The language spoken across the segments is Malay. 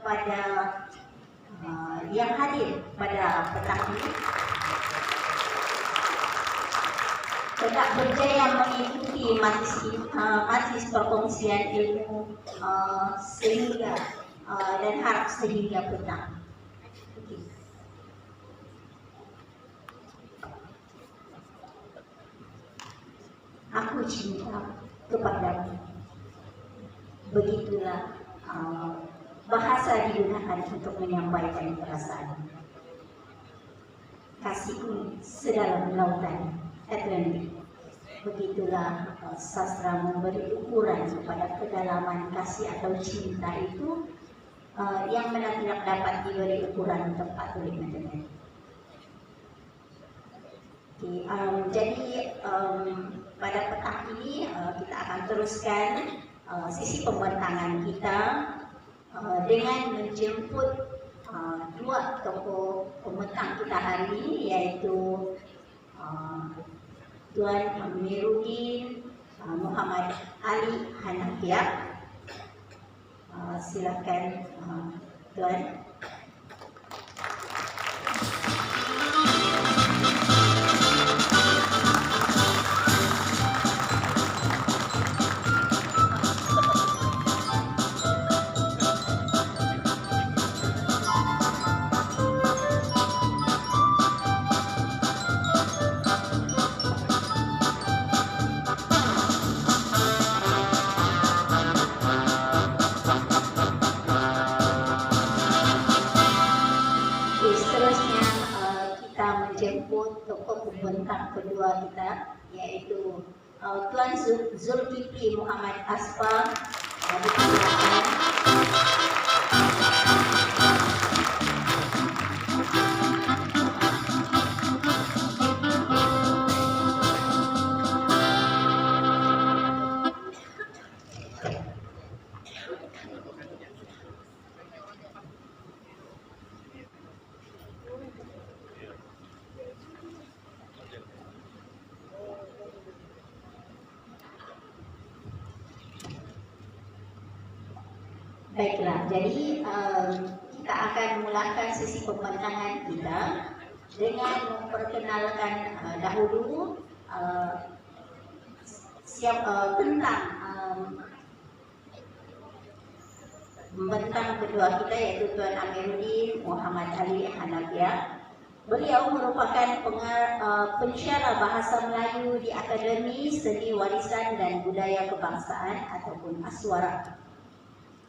kepada yang hadir pada petang ini tegak berjaya mengikuti majlis perkongsian ilmu sehingga dan harap sehingga petang. Aku cinta kepadamu. Begitulah bahasa digunakan untuk menyampaikan perasaan. Kasihku sedalam lautan Atlantik. Begitulah sastra memberi ukuran kepada kedalaman kasih atau cinta itu yang mana tidak dapat diberi ukuran tepat oleh matematik. Jadi pada petang ini kita akan teruskan sisi pembentangan kita dengan menjemput dua tokoh pembentang kita hari ini, yaitu Tuan Amiruddin Muhammad Ali Hanafiah. Silakan Tuan. Pembentang kedua kita, yaitu Tuan Zulkifli Muhammad Aspa. Baiklah, jadi kita akan mulakan sesi pembentangan kita dengan memperkenalkan dahulu tentang pembentang kedua kita, yaitu Tuan Amiruddin Muhammad Ali Hanafiah. Beliau merupakan pensyarah bahasa Melayu di Akademi Seni Warisan dan Budaya Kebangsaan ataupun Aswara.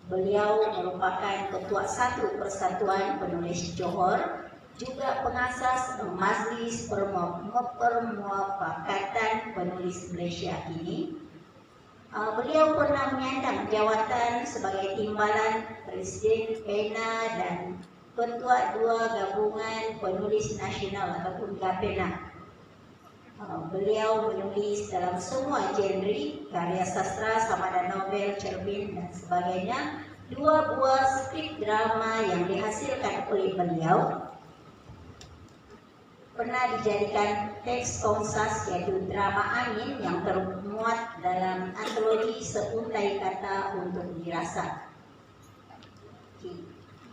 Beliau merupakan Ketua Satu Persatuan Penulis Johor, juga pengasas Majlis Permufakatan Penulis Malaysia ini. Beliau pernah menyandang jawatan sebagai Timbalan Presiden PENA dan Ketua Dua Gabungan Penulis Nasional ataupun GAPENA. Beliau menulis dalam semua genre karya sastra, samada novel, cerpen dan sebagainya. 2 buah skrip drama yang dihasilkan oleh beliau pernah dijadikan teks konsas, yaitu drama Angin yang termuat dalam antologi Seuntai Kata Untuk Dirasa.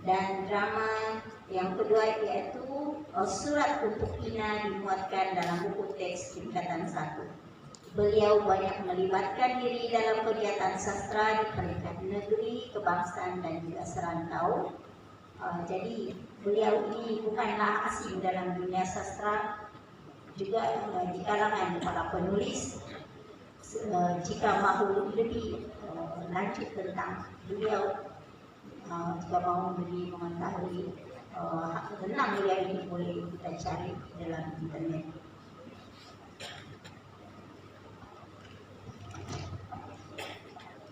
Dan drama yang kedua yaitu Surat Untuk Ina dimuatkan dalam buku teks tingkatan 1. Beliau banyak melibatkan diri dalam kegiatan sastra di peringkat negeri, kebangsaan dan juga serantau. Jadi beliau ini bukanlah asing dalam dunia sastra, juga di kalangan para penulis. Jika mahu lebih lanjut tentang beliau, jika mahu lebih mengetahui tentang beliau ini, boleh kita cari dalam internet.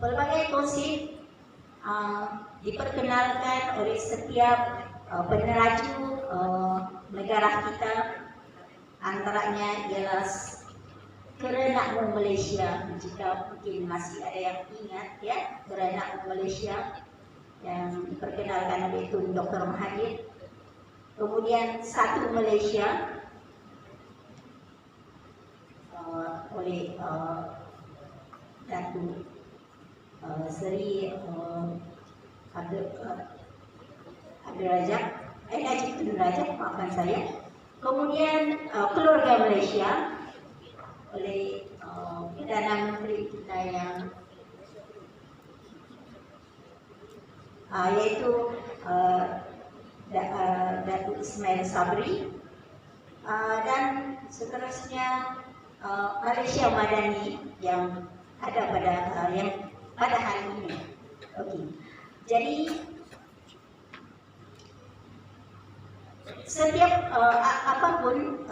Berbagai konsep diperkenalkan oleh setiap peneraju negara kita, antaranya ialah Kerenakmu Malaysia. Jika mungkin masih ada yang ingat ya, Kerenakmu Malaysia yang diperkenalkan oleh Tun Dr. Mahathir. Kemudian Satu Malaysia oleh Datuk Seri Najib Tun Derajat, maafkan saya. Kemudian keluarga Malaysia oleh Perdana Menteri kita yang yaitu Datuk Ismail Sabri, dan seterusnya Malaysia Madani yang ada pada hari ini. Okey. Jadi setiap apapun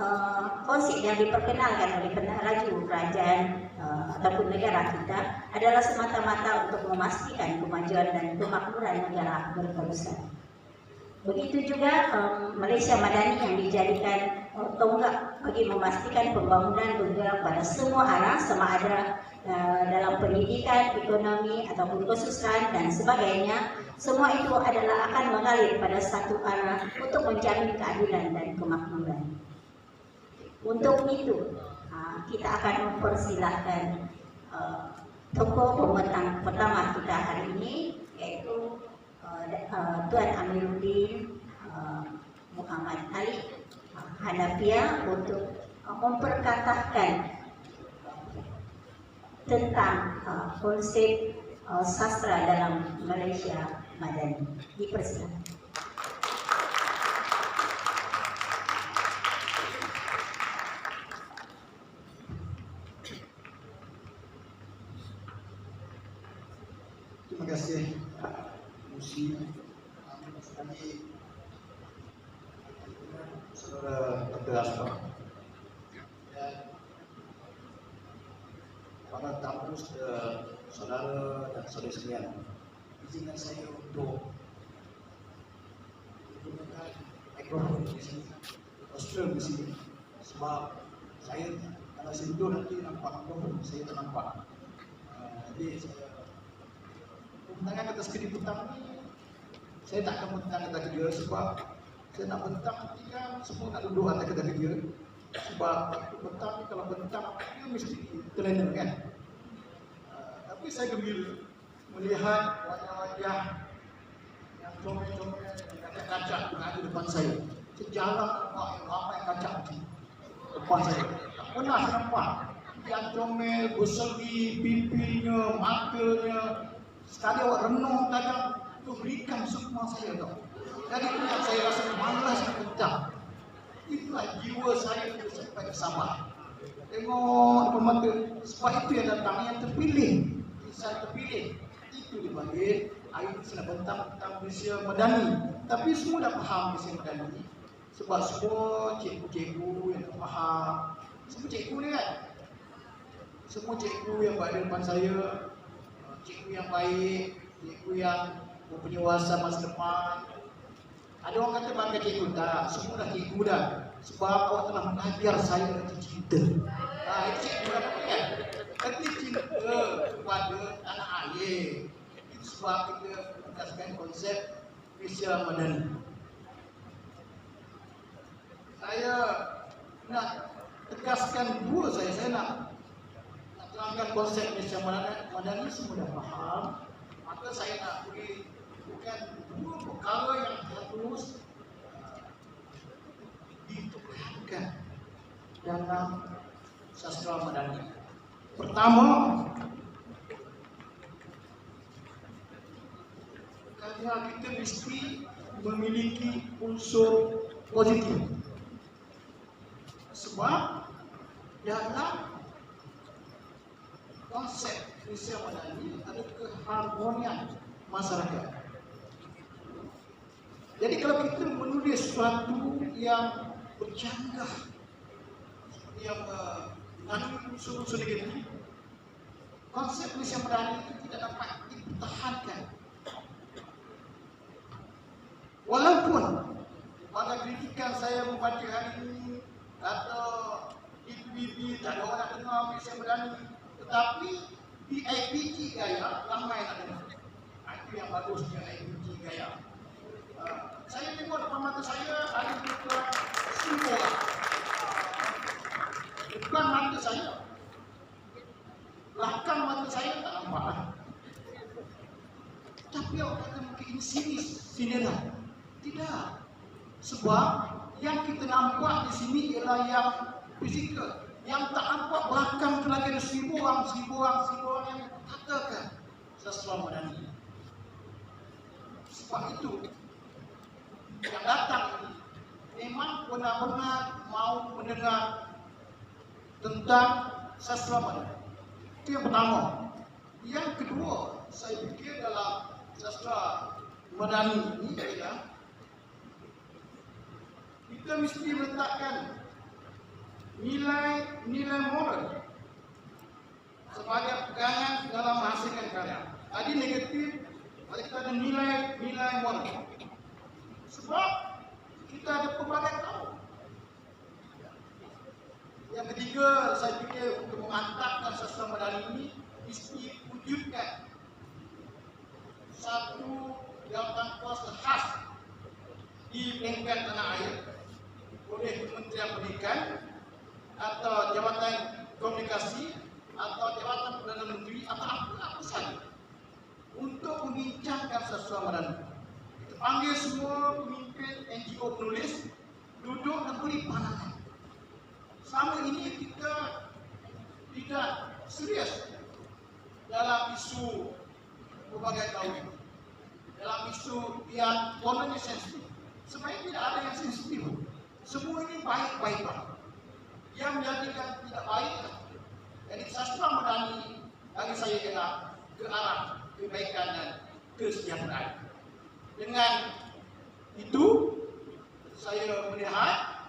konsep yang diperkenalkan oleh penaraju kerajaan ataupun negara kita adalah semata-mata untuk memastikan kemajuan dan kemakmuran negara berterusan. Begitu juga Malaysia Madani yang dijadikan tonggak bagi memastikan pembangunan bergerak pada semua arah, sama ada dalam pendidikan, ekonomi ataupun kesusahan dan sebagainya. Semua itu adalah akan mengalir pada satu arah untuk menjamin keadilan dan kemakmuran. Untuk itu kita akan mempersilahkan tokoh pembentang pertama kita hari ini, yaitu Tuan Amiruddin Muhammad Ali Hanafiah untuk memperkatakan tentang konsep sastra dalam Malaysia Madani. Dipersilakan. Terima kasih Musi, saudara Dr. Asma, dan para tamu saudara dan saudara sekalian. Izinkan saya untuk menggunakan mikrofon di sini, poster di sini, sebab saya kalau sentuh nanti nampak mikrofon, saya tak nampak. Jadi saya pembentangan atas kediputan ini, saya tak akan bentang kata dia sebab saya nak bentang nanti kan semua nak duduk atas kata dia. Sebab bentang ni kalau bentang dia mesti terlena kan. Tapi saya gembira melihat wajah-wajah yang comel-comel yang kaca-kaca yang ada depan saya. Sejarah nampak yang ramai kaca di depan saya. Tak pernah saya nampak yang comel, berseri, pipinya, matanya. Sekali awak renung tajam, itu berikan semua saya tahu. Jadi itu yang saya rasa malas bentang. Itulah jiwa saya itu sampai sabar. Tengok depan mata, sebab itu yang datang, yang terpilih, insan terpilih. Itu dipanggil, hari ini saya nak bentang tentang Malaysia Madani. Tapi semua dah faham Malaysia Madani. Sebab semua cikgu-cikgu yang tak faham. Semua cikgu ni kan? Semua cikgu yang berada depan saya, cikgu yang baik, cikgu yang mempunyai wawasan masa depan. Ada orang kata bangga cikgu, tak, semua dah cikgu dah. Sebab awak telah mengajar saya reti cinta. Itu cikgu dah kan? Reti cinta kepada tanah air. Itu sebab kita mengasaskan konsep Malaysia Madani. Saya nak tegaskan dua saya nak terangkan konsep Malaysia Madani, semua dah faham. Maka saya nak beri bukan dua perkara yang harus ditekankan dalam sastra Madani. Pertama, karya kita mesti memiliki unsur positif. Sebab dalam konsep Malaysia Madani ada keharmonian masyarakat. Jadi kalau kita menulis sesuatu yang bercanggah, yang mengandung unsur-unsur negatif, konsep Malaysia Madani itu tidak dapat dipertahankan. Walaupun pada kritikan saya membaca hari ini kata itu tak ada orang nak dengar Malaysia Madani, tetapi di IPG gaya ramai nak dengar. Itu yang bagusnya IPG gaya. Saya tengok depan mata saya ada bukan semua orang. Depan mata saya, belakang mata saya tak nampak. Tapi awak kata mungkin ini sinis, sinera. Tidak. Sebab yang kita nampak di sini ialah yang fizikal. Yang tak nampak belakang itu lagi ada seribu orang yang katakan sastra Madani. Sebab itu yang datang ini memang benar-benar mau mendengar tentang sastra Madani. Itu yang pertama. Yang kedua, saya fikir dalam sastra Madani ini adalah kita mesti meletakkan nilai moral sebagai pegangan dalam menghasilkan karya. Tadi negatif, mari kita ada nilai moral. Sebab kita ada pelbagai tahun. Yang ketiga, saya fikir untuk memantapkan sastra Madani ini mesti wujudkan satu jawatan kuasa khas di peringkat tanah air oleh Kementerian Pendidikan atau Jabatan Komunikasi atau Jabatan Perdana Menteri atau apa saja untuk membincangkan sastra Madani. Kita panggil semua pemimpin NGO penulis duduk dan beri pandangan. Selama ini kita tidak serius dalam isu berbagai tahun ini. Dalam isu yang kononnya sensitif. Sebenarnya tidak ada yang sensitif. Semua ini baik-baik. Yang menjadikan tidak baik. Jadi sastra Madani bagi saya ialah ke arah kebaikan dan kesejahteraan. Dengan itu saya melihat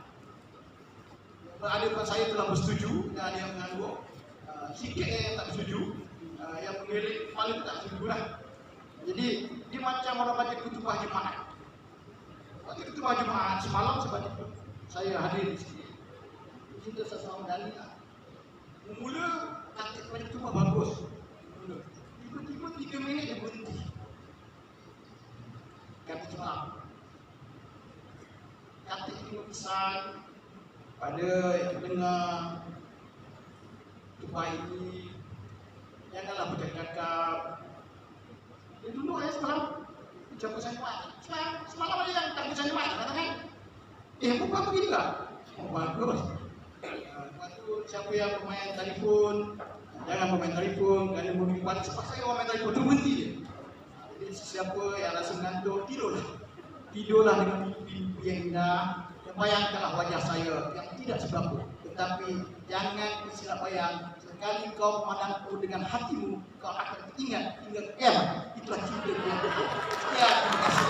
adik saya telah bersetuju dan ada yang menganggur. Sikit yang tak setuju, yang memilih paling tak setuju lah. Jadi dia macam orang baca kutubah Jumaat. Baca kutubah Jumaat semalam saya hadir di sini. Kita sastra Madani mula kata kepada kutubah bagus. Tiba-tiba 3 minit dia berhenti. Kata semalam. Kata ini pesan pada yang dengar kutubah ini, janganlah bercakap. Dia dulu semalam ucap pesan Jumaat. Semalam ada yang tak pesan Jumaat, katakan. Bukan begini tak? Bagus. Lepas tu siapa yang bermain telefon, jangan bermain telefon. Kerana mungkin pada sebab saya orang main telefon tu berhenti dia. Jadi siapa yang rasa mengantuk, tidurlah. Tidurlah dengan mimpi yang indah. Bayangkanlah wajah saya yang tidak seberapa. Tetapi jangan silap bayang. Sekali kau memandangku dengan hatimu, kau akan ingat hingga kiamat. Itulah cinta yang betul. Ya, terima kasih.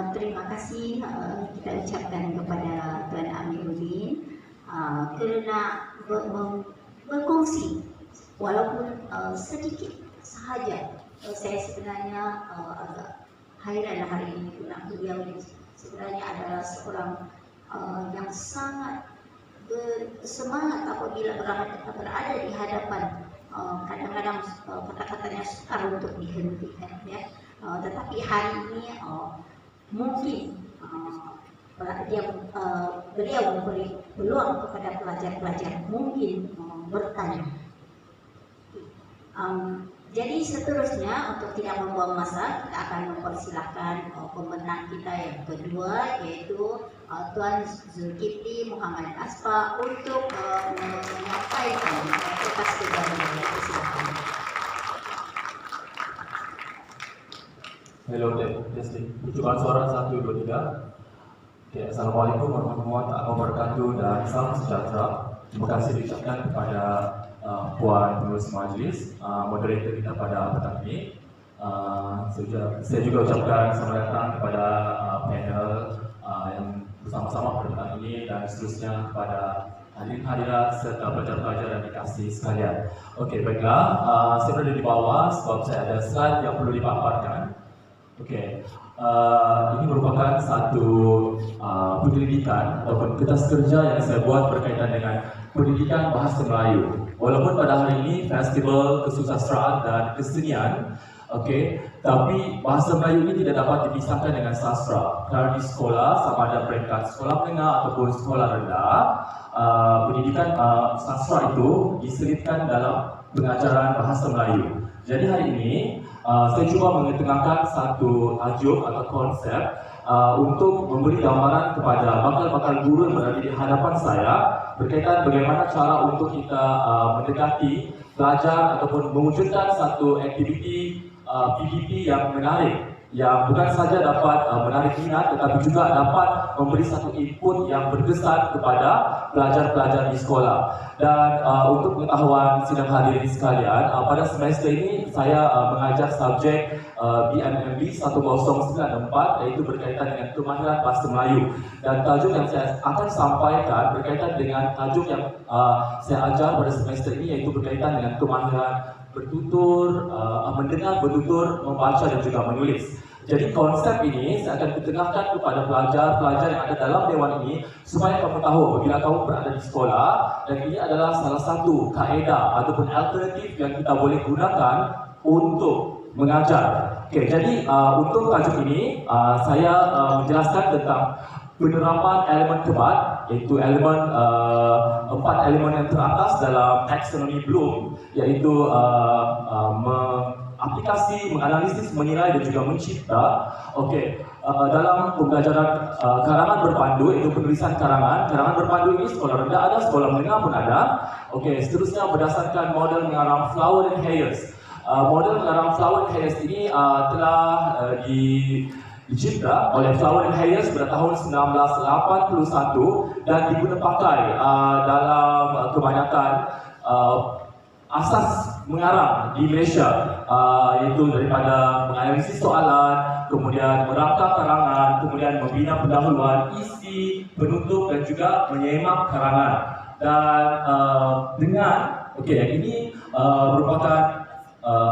Terima kasih kita ucapkan kepada Tuan Amiruddin kerana berkongsi walaupun sedikit sahaja. Saya sebenarnya agak hairan hari ini kerana beliau sebenarnya adalah seorang yang sangat bersemangat apabila berada di hadapan kadang-kadang kata-katanya sukar untuk dihentikan, ya. Tetapi hari ini mungkin beliau memberi peluang kepada pelajar-pelajar mungkin bertanya. Jadi seterusnya untuk tidak membuang masa, kita akan mempersilahkan pemenang kita yang kedua, yaitu Tuan Zulkifli Muhammad Aspa untuk menyampaikan atas kebenarannya. Silakan. Hello, testing. Ucapan suara 1, 2, 3. Okay, Assalamualaikum warahmatullahi wabarakatuh dan salam sejahtera. Terima kasih diucapkan kepada Puan Penerus Majlis, moderator kita pada petang ini. Saya juga ucapkan selamat datang kepada panel yang bersama-sama pada petang ini dan seterusnya kepada hadirin-hadirat serta pelajar-pelajar dan dikasih sekalian. Okey, baiklah. Saya berada di bawah sebab saya ada slide yang perlu dipaparkan. Okey, ini merupakan satu penyelidikan ataupun kertas kerja yang saya buat berkaitan dengan pendidikan bahasa Melayu. Walaupun pada hari ini Festival Kesusastraan dan Kesenian Okey, tapi bahasa Melayu ini tidak dapat dipisahkan dengan sastra. Kerana di sekolah, sama ada peringkat sekolah menengah ataupun sekolah rendah, pendidikan sastra itu diselipkan dalam pengajaran bahasa Melayu. Jadi hari ini saya cuba mengetengahkan satu tajuk atau konsep untuk memberi gambaran kepada bakal-bakal guru yang berada di hadapan saya berkaitan bagaimana cara untuk kita mendekati, belajar ataupun mewujudkan satu aktiviti PDP yang menarik, yang bukan saja dapat menarik minat tetapi juga dapat memberi satu input yang berkesan kepada pelajar-pelajar di sekolah. Dan untuk pengetahuan sidang hadirin sekalian, pada semester ini saya mengajar subjek BMMB 1094, iaitu berkaitan dengan kemahiran bahasa Melayu. Dan tajuk yang saya akan sampaikan berkaitan dengan tajuk yang saya ajar pada semester ini, iaitu berkaitan dengan kemahiran bertutur, mendengar, bertutur, membaca dan juga menulis. Jadi konsep ini saya akan ketengahkan kepada pelajar-pelajar yang ada dalam dewan ini supaya kamu tahu bila kamu berada di sekolah, dan ini adalah salah satu kaedah ataupun alternatif yang kita boleh gunakan untuk mengajar. Okey, jadi untuk tajuk ini saya menjelaskan tentang penerapan elemen kebat, iaitu elemen 4 elemen yang teratas dalam taksonomi Bloom, iaitu aplikasi, menganalisis, menilai dan juga mencipta. Okey, dalam pembelajaran karangan berpandu, iaitu penulisan karangan berpandu ini sekolah rendah ada, sekolah menengah pun ada. Okey, seterusnya berdasarkan model mengarang Flower and Hayes. Model mengarang Flower and Hayes ini telah dicipta oleh Flower and Hayes pada tahun 1981 dan digunakan pakai dalam kebanyakan asas mengarang di Malaysia, iaitu daripada menganalisis soalan, kemudian merangka karangan, kemudian membina pendahuluan, isi, penutup dan juga menyemak karangan. Dan yang ini merupakan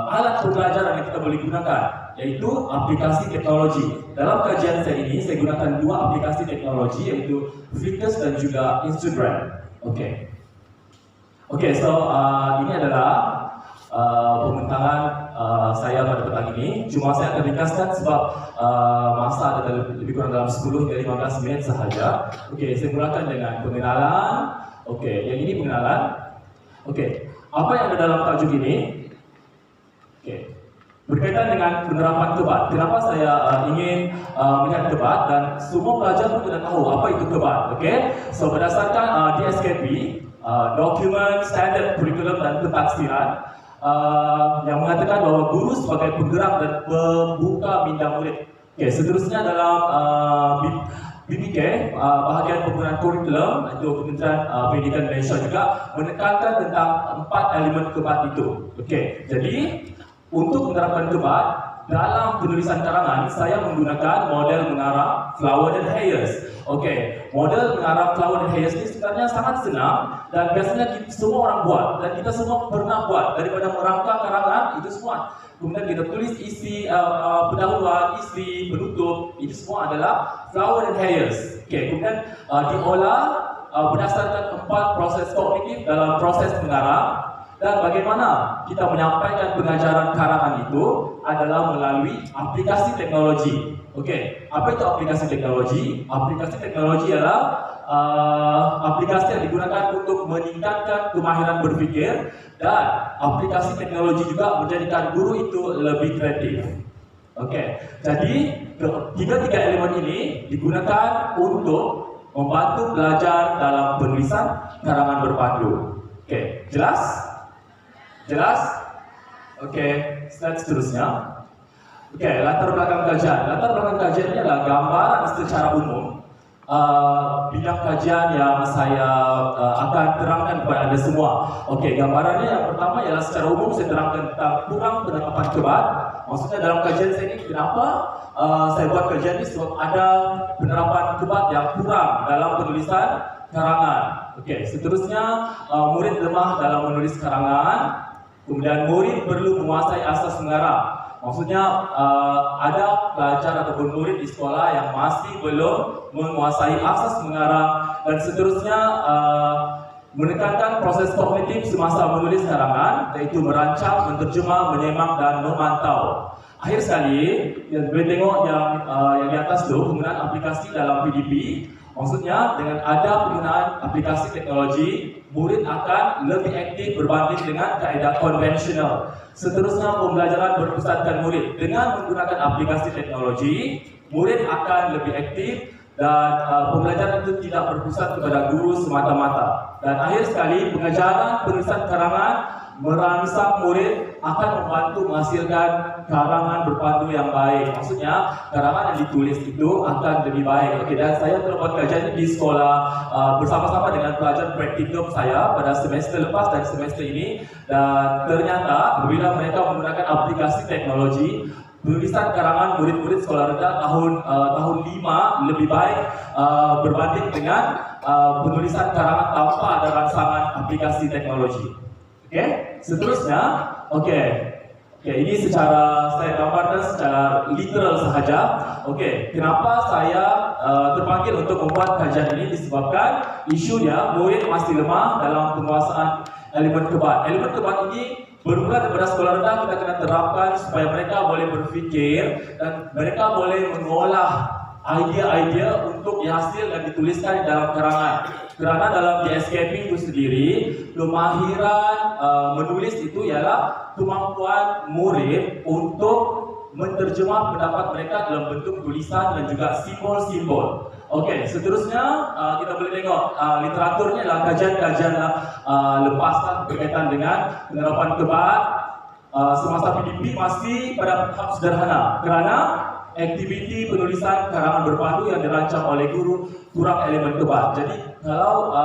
alat pembelajaran yang kita boleh gunakan, yaitu aplikasi teknologi. Dalam kajian saya ini, saya gunakan 2 aplikasi teknologi, yaitu Flickr dan juga Instagram. So ini adalah pembentangan saya pada petang ini. Cuma saya akan ringkaskan sebab masa ada lebih kurang dalam 10 hingga 15 minit sahaja. Saya mulakan dengan pengenalan. Yang ini pengenalan. Apa yang ada dalam tajuk ini? Berkaitan dengan penerapan kebat. Kenapa saya ingin melihat kebat, dan semua pelajar pun sudah tahu apa itu kebat. So berdasarkan DSKP, Dokumen Standard Kurikulum dan Pentaksiran, yang mengatakan bahawa guru sebagai penggerak dan pembuka minda murid. Seterusnya dalam BPK, bahagian penggunaan kurikulum, itu Kementerian Pendidikan Malaysia juga menekankan tentang 4 elemen kebat itu. Jadi untuk menerapkan kebat dalam penulisan karangan, saya menggunakan model mengarang Flower and Hayes. Model mengarang Flower and Hayes ini sebenarnya sangat senang dan biasanya semua orang buat, dan kita semua pernah buat, daripada merangka karangan itu semua. Kemudian kita tulis isi pendahuluan, isi penutup, itu semua adalah Flower and Hayes. Kemudian diolah berdasarkan 4 proses kognitif dalam proses mengarang. Dan bagaimana kita menyampaikan pengajaran karangan itu adalah melalui aplikasi teknologi. Apa itu aplikasi teknologi? Aplikasi teknologi adalah aplikasi yang digunakan untuk meningkatkan kemahiran berfikir, dan aplikasi teknologi juga menjadikan guru itu lebih kreatif. Jadi tiga elemen ini digunakan untuk membantu belajar dalam penulisan karangan berpandu. Jelas? Slide seterusnya. Latar belakang kajian. Latar belakang kajian ini adalah gambaran secara umum bidang kajian yang saya akan terangkan kepada anda semua. Gambarannya yang pertama ialah secara umum saya terangkan tentang kurang penerapan kebat. Maksudnya dalam kajian saya ini, kenapa saya buat kajian ini, sebab ada penerapan kebat yang kurang dalam penulisan karangan. Seterusnya murid lemah dalam menulis karangan. Kemudian murid perlu menguasai asas mengarang. Maksudnya ada pelajar ataupun murid di sekolah yang masih belum menguasai asas mengarang. Dan seterusnya menekankan proses kognitif semasa menulis karangan, yaitu merancang, menerjemah, menyemak, dan memantau. Akhir sekali, boleh tengok yang di atas tu, penggunaan aplikasi dalam PDP. Maksudnya, dengan ada penggunaan aplikasi teknologi, murid akan lebih aktif berbanding dengan kaedah konvensional. Seterusnya, pembelajaran berpusatkan murid. Dengan menggunakan aplikasi teknologi, murid akan lebih aktif dan pembelajaran itu tidak berpusat kepada guru semata-mata. Dan akhir sekali, pengajaran penulisan karangan merangsang murid akan membantu menghasilkan karangan berpandu yang baik. Maksudnya, karangan yang ditulis itu akan lebih baik. Okey, dan saya telah buat kajian di sekolah bersama-sama dengan pelajar praktikum saya pada semester lepas dan semester ini. Dan ternyata, apabila mereka menggunakan aplikasi teknologi, penulisan karangan murid-murid sekolah rendah tahun 5 lebih baik berbanding dengan penulisan karangan tanpa ada rangsangan aplikasi teknologi. Okey, seterusnya, ini secara saya gambarkan secara literal sahaja. Okey, kenapa saya terpanggil untuk membuat kajian ini disebabkan isunya murid masih lemah dalam penguasaan elemen kebat. Elemen kebat ini bermula daripada sekolah rendah kita kena terapkan supaya mereka boleh berfikir dan mereka boleh mengolah idea-idea untuk dihasil dan dituliskan dalam karangan. Kerana dalam DSKP itu sendiri, kemahiran menulis itu ialah kemampuan murid untuk menterjemah pendapat mereka dalam bentuk tulisan dan juga simbol-simbol. Okey, seterusnya kita boleh tengok literaturnya adalah kajian-kajian lepas berkaitan dengan penerapan kebat semasa PDP masih pada tahap sederhana kerana aktiviti penulisan karangan berpandu yang dirancang oleh guru kurang elemen kebat. Jadi kalau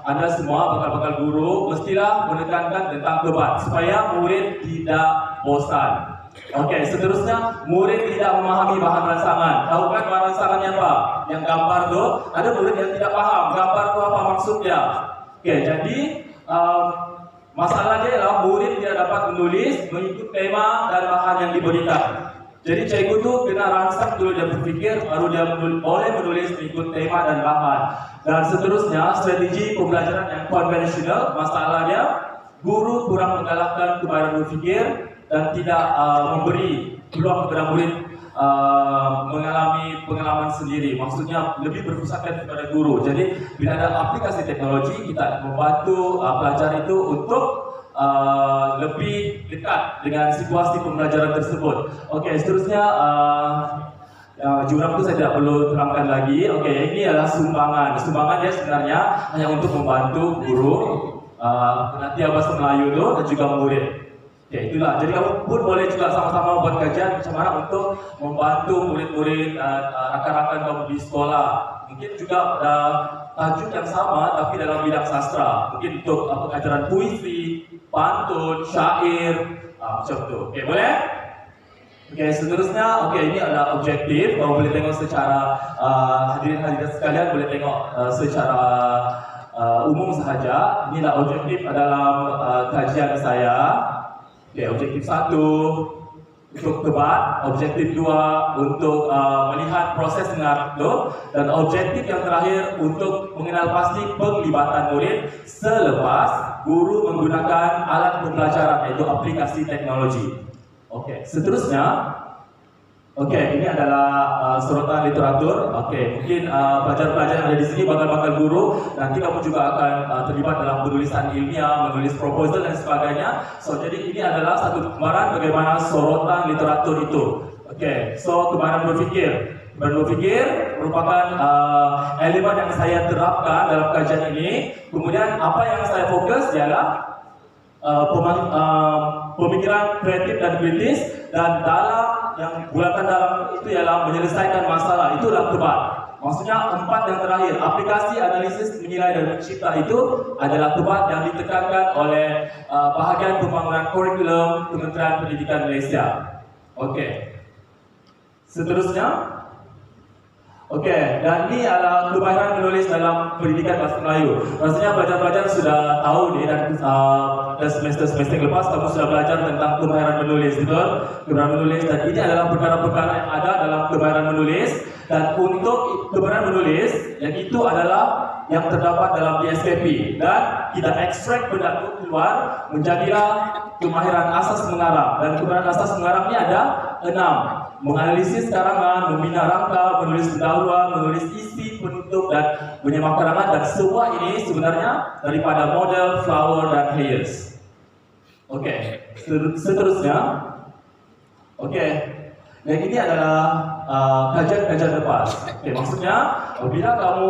anda semua bakal guru mestilah menekankan tentang kebat supaya murid tidak bosan. Okey, seterusnya murid tidak memahami bahan rangsangan. Tahu kan bahan rangsangannya apa? Yang gambar tu, ada murid yang tidak paham gambar tu apa maksudnya. Okey, jadi masalahnya ialah murid tidak dapat menulis mengikut tema dan bahan yang diberikan. Jadi cikgu tu kena rangsang dulu dia berfikir, baru dia boleh menulis mengikut tema dan bahan. Dan seterusnya, strategi pembelajaran yang konvensional, masalahnya guru kurang menggalakkan kemahiran berfikir dan tidak memberi peluang kepada murid mengalami pengalaman sendiri. Maksudnya lebih berpusatkan kepada guru. Jadi bila ada aplikasi teknologi, kita membantu pelajar itu untuk lebih dekat dengan situasi pembelajaran tersebut. Okey, seterusnya jurang itu saya tidak perlu terangkan lagi. Okey, ini adalah sumbangan. Sumbangan dia sebenarnya hanya untuk membantu guru penantian bahasa Melayu itu dan juga murid. Okey, itulah. Jadi kamu pun boleh juga sama-sama buat kajian macam mana untuk membantu murid-murid rakan-rakan kamu di sekolah. Mungkin juga tajuk yang sama tapi dalam bidang sastra. Mungkin untuk pengajaran puisi, pantun, syair, macam tu. Okey, boleh? Okey, seterusnya, ini adalah objektif. Kamu boleh tengok secara hadirin-hadirin sekalian boleh tengok secara umum sahaja. Inilah objektif dalam kajian saya. Okey, objektif 1 untuk debat, objektif 2 untuk melihat proses mengarang itu, dan objektif yang terakhir untuk mengenal pasti penglibatan murid selepas guru menggunakan alat pembelajaran, yaitu aplikasi teknologi. Okey, seterusnya, ini adalah sorotan literatur. Okey, mungkin pelajar-pelajar yang ada di sini bakal guru. Nanti kamu juga akan terlibat dalam penulisan ilmiah, menulis proposal dan sebagainya. So, jadi ini adalah satu gambaran bagaimana sorotan literatur itu. Okey, so kemahiran berfikir. Kemahiran berfikir merupakan elemen yang saya terapkan dalam kajian ini. Kemudian apa yang saya fokus ialah pemikiran kreatif dan kritis, dan dalam yang bulatan dalam itu ialah menyelesaikan masalah. Itulah kebat. Maksudnya 4 yang terakhir, aplikasi, analisis, menilai dan mencipta itu adalah kebat yang ditekankan oleh bahagian pembangunan kurikulum Kementerian Pendidikan Malaysia. Okey. Seterusnya, Okey, dan ini adalah kemahiran menulis dalam pendidikan bahasa Melayu. Rasanya pelajar-pelajar sudah tahu nih dan semester-semester lepas kamu sudah belajar tentang kemahiran menulis, betul? Kemahiran menulis, dan ini adalah perkara-perkara yang ada dalam kemahiran menulis. Dan untuk kemahiran menulis, yang itu adalah yang terdapat dalam DSKP, dan kita ekstrak benda itu keluar menjadilah kemahiran asas mengarang. Dan kemahiran asas mengarang ini ada 6. Menganalisis karangan, membina rangka, menulis pendahuluan, menulis isi, penutup, dan menyemak karangan. Dan semua ini sebenarnya daripada model Flower dan Hayes. Okey, seterusnya. Okey, yang ini adalah kajian-kajian lepas. Okey, maksudnya bila kamu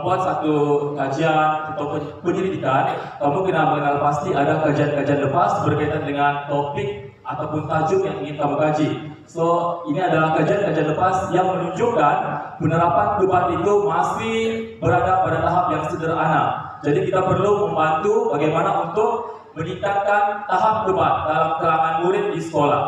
membuat satu kajian atau penyelidikan, kamu kena mengenal pasti ada kajian-kajian lepas berkaitan dengan topik ataupun tajuk yang ingin kamu kaji. So, ini adalah kajian-kajian lepas yang menunjukkan penerapan debat itu masih berada pada tahap yang sederhana. Jadi kita perlu membantu bagaimana untuk meningkatkan tahap debat dalam kalangan murid di sekolah.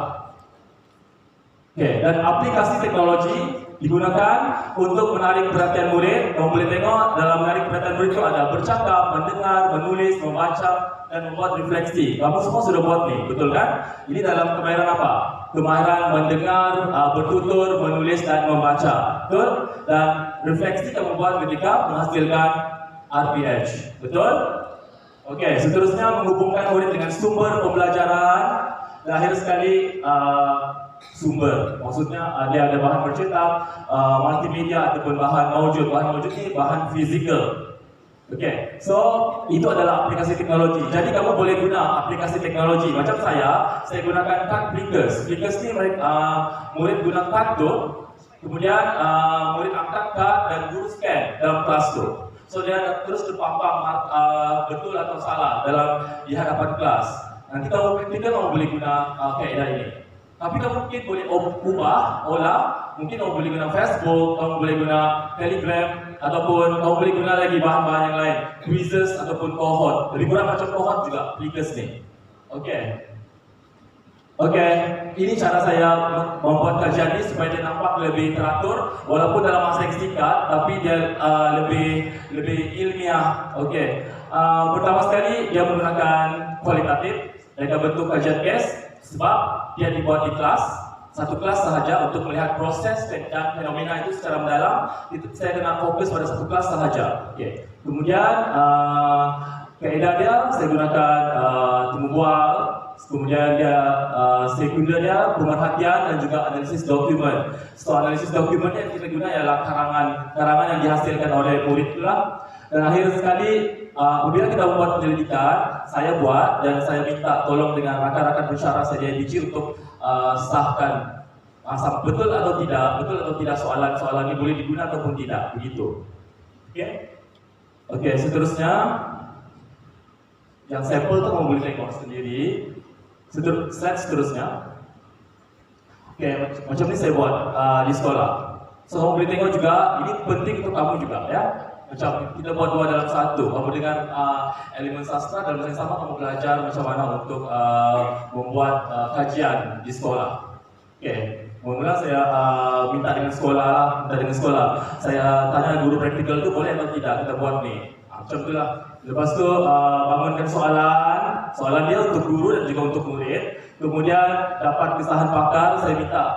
Okay, dan aplikasi teknologi digunakan untuk menarik perhatian murid. Kamu boleh tengok dalam menarik perhatian murid itu ada bercakap, mendengar, menulis, membaca, dan membuat refleksi. Kamu semua sudah buat nih, betul kan? Ini dalam kemahiran apa? Kemahiran mendengar, bertutur, menulis, dan membaca. Betul? Dan refleksi kamu buat ketika menghasilkan RPH. Betul? Okey, seterusnya menghubungkan murid dengan sumber pembelajaran. Terakhir sekali sumber, maksudnya dia ada bahan bercetak, multimedia ataupun bahan maujud. Bahan maujud ini bahan fizikal. Okey, so itu adalah aplikasi teknologi. Jadi kamu boleh guna aplikasi teknologi. Macam saya gunakan kad Plickers. Plickers ni murid guna kad tu, kemudian murid angkat kad dan guru scan dalam kelas tu. So dia terus terpampang betul atau salah dalam di hadapan kelas. Nanti kamu praktikal kamu boleh guna kaedah ini. Tapi kamu mungkin boleh olah, mungkin kamu boleh guna Facebook, kamu boleh guna Telegram, ataupun kamu boleh guna lagi bahan-bahan yang lain, quizzes ataupun cohort. Jadi kurang macam cohort juga Plickers ni. Okey. Okey, ini cara saya membuat kajian ini supaya dia nampak lebih teratur, walaupun dalam masa yang singkat, tapi dia lebih ilmiah. Okey. Pertama sekali dia menggunakan kualitatif dengan bentuk kajian case. Sebab dia dibuat di kelas, satu kelas sahaja untuk melihat proses dan fenomena itu secara mendalam. Saya kena fokus pada satu kelas sahaja. Okay. Kemudian kaedah dia saya gunakan temu bual. Kemudian dia sekunder dia pemerhatian dan juga analisis dokumen. So analisis dokumen yang kita guna ialah karangan yang dihasilkan oleh murid itulah. Dan akhir sekali, apabila kita membuat penyelidikan, saya buat dan saya minta tolong dengan rakan-rakan pensyarah saya di DIJ untuk sahkan betul atau tidak soalan-soalan ini boleh digunakan ataupun tidak, begitu. Okey. Okey, seterusnya yang sampel tu kamu boleh tengok sendiri. Slide seterusnya. Okey, macam ni saya buat di sekolah. So kamu boleh tengok juga, ini penting untuk kamu juga ya. Macam kita buat dua dalam satu. Kamu dengan elemen sastra dalam masa yang sama kamu belajar macam mana untuk membuat kajian di sekolah. Okey. Mula-mula saya minta dengan sekolah. Saya tanya guru praktikal tu boleh atau tidak kita buat ni. Macam itulah. Lepas tu bangunkan soalan dia untuk guru dan juga untuk murid. Kemudian dapat kesahan pakar, saya minta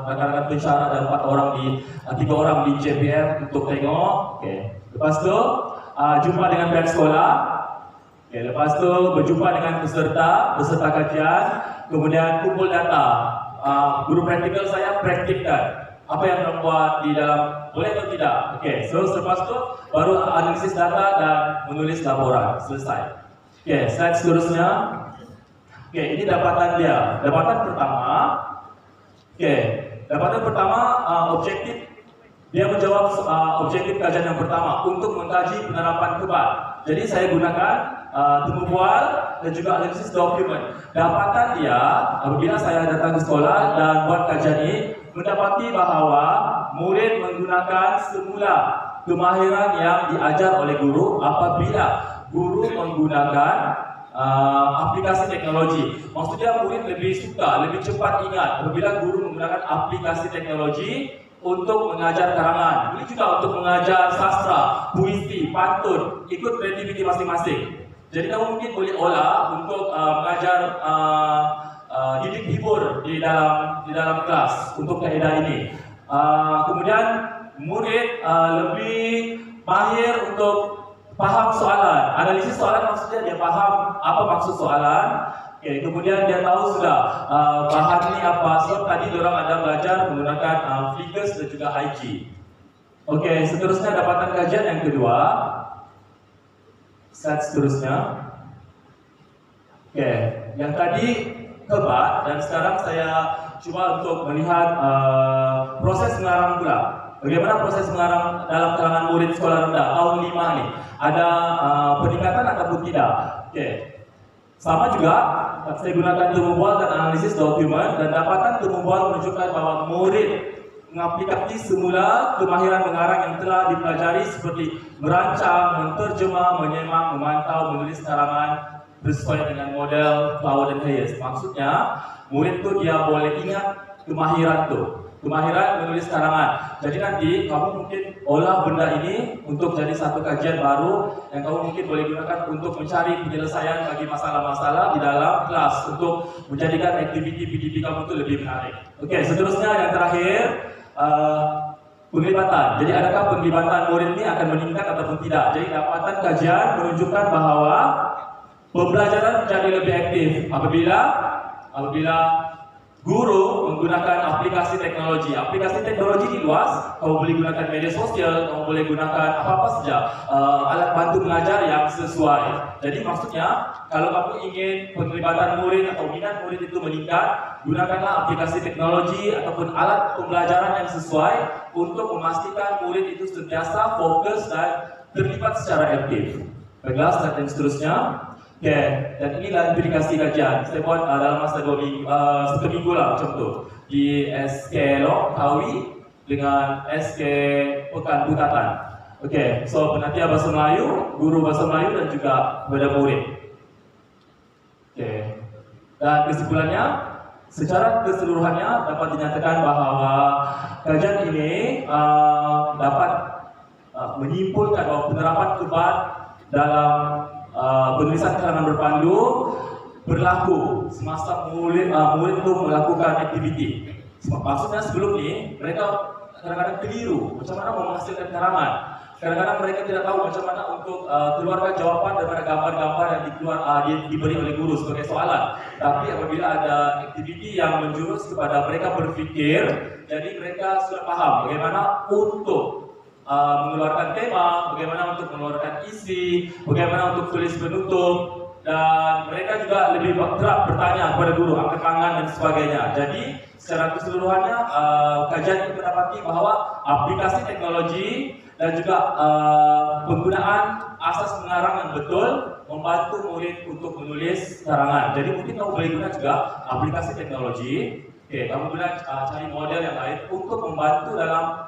rakan-rakan pensyarah dan 3 orang di JPF untuk tengok. Okay. Lepas tu jumpa dengan pihak sekolah. Okay. Lepas tu berjumpa dengan peserta kajian. Kemudian kumpul data. Guru praktikal saya praktikkan apa yang membuat di dalam, boleh atau tidak. Okay. So selepas tu baru analisis data dan menulis laporan. Selesai. Okay. Slide seterusnya. Okey, ini dapatan dia. Dapatan pertama, objektif dia menjawab objektif kajian yang pertama untuk mengkaji penerapan debat. Jadi saya gunakan temu bual dan juga analisis dokumen. Dapatan dia apabila saya datang ke sekolah dan buat kajian ini mendapati bahawa murid menggunakan semula kemahiran yang diajar oleh guru apabila guru menggunakan aplikasi teknologi. Maksudnya murid lebih suka, lebih cepat ingat apabila guru menggunakan aplikasi teknologi untuk mengajar karangan, boleh juga untuk mengajar sastra, puisi, pantun, ikut kreativiti masing-masing. Jadi kamu mungkin boleh olah untuk mengajar didik hibur di dalam kelas untuk kaedah ini. Kemudian murid lebih mahir untuk paham soalan, analisis soalan, maksudnya dia paham apa maksud soalan. Okay, kemudian dia tahu sudah bahan ini apa. Sebab tadi diorang ada belajar menggunakan Flickr dan juga IG. Okey, seterusnya dapatan kajian yang kedua. Slide seterusnya. Okey, yang tadi kebat dan sekarang saya cuba untuk melihat proses mengarang pula. Bagaimana proses mengarang dalam kalangan murid sekolah rendah tahun 5 ni? Ada peningkatan ataupun tidak? Okey. Sama juga, saya gunakan Tumbual dan analisis dokumen dan dapatan Tumbual menunjukkan bahawa murid mengaplikasi semula kemahiran mengarang yang telah dipelajari seperti merancang, menterjemah, menyemak, memantau, menulis karangan sesuai dengan model Flower dan Hayes. Maksudnya, murid tu dia boleh ingat kemahiran tu. Kemahiran menulis karangan. Jadi nanti kamu mungkin olah benda ini untuk jadi satu kajian baru yang kamu mungkin boleh gunakan untuk mencari penyelesaian bagi masalah-masalah di dalam kelas untuk menjadikan aktiviti PDP kamu itu lebih menarik. Okey, seterusnya yang terakhir penglibatan. Jadi adakah penglibatan murid ini akan meningkat ataupun tidak? Jadi dapatan kajian menunjukkan bahawa pembelajaran menjadi lebih aktif apabila guru menggunakan aplikasi teknologi. Aplikasi teknologi ini luas. Kamu boleh gunakan media sosial, kamu boleh gunakan apa-apa saja alat bantu mengajar yang sesuai. Jadi maksudnya, kalau kamu ingin penglibatan murid atau minat murid itu meningkat, gunakanlah aplikasi teknologi ataupun alat pembelajaran yang sesuai untuk memastikan murid itu sentiasa fokus dan terlibat secara aktif. Baiklah, slide yang seterusnya. Okay, dan inilah implikasi kajian. Saya buat dalam masa 2 minggu, 1 minggu lah macam tu. Di SK Lok, Kawi dengan SK Pekan Butatan. Okay, so penantian bahasa Melayu, guru bahasa Melayu dan juga kepada murid. Okay, dan kesimpulannya, secara keseluruhannya dapat dinyatakan bahawa kajian ini dapat menyimpulkan bahawa penerapan kebat dalam penulisan karangan berpandu berlaku semasa murid itu melakukan aktiviti. Maksudnya sebelum ini mereka kadang-kadang keliru macam mana menghasilkan karangan. Kadang-kadang mereka tidak tahu macam mana untuk keluarkan jawapan daripada gambar-gambar yang diberi oleh guru sebagai soalan. Tapi apabila ada aktiviti yang menjurus kepada mereka berfikir, jadi mereka sudah paham bagaimana untuk mengeluarkan tema, bagaimana untuk mengeluarkan isi, bagaimana untuk tulis penutup, dan mereka juga lebih kerap bertanya kepada guru, angkat tangan dan sebagainya. Jadi secara keseluruhannya kajian ini mendapati bahawa aplikasi teknologi dan juga penggunaan asas mengarang yang betul membantu murid untuk menulis karangan. Jadi mungkin kamu boleh guna juga aplikasi teknologi. Okey, kamu guna cari model yang lain untuk membantu dalam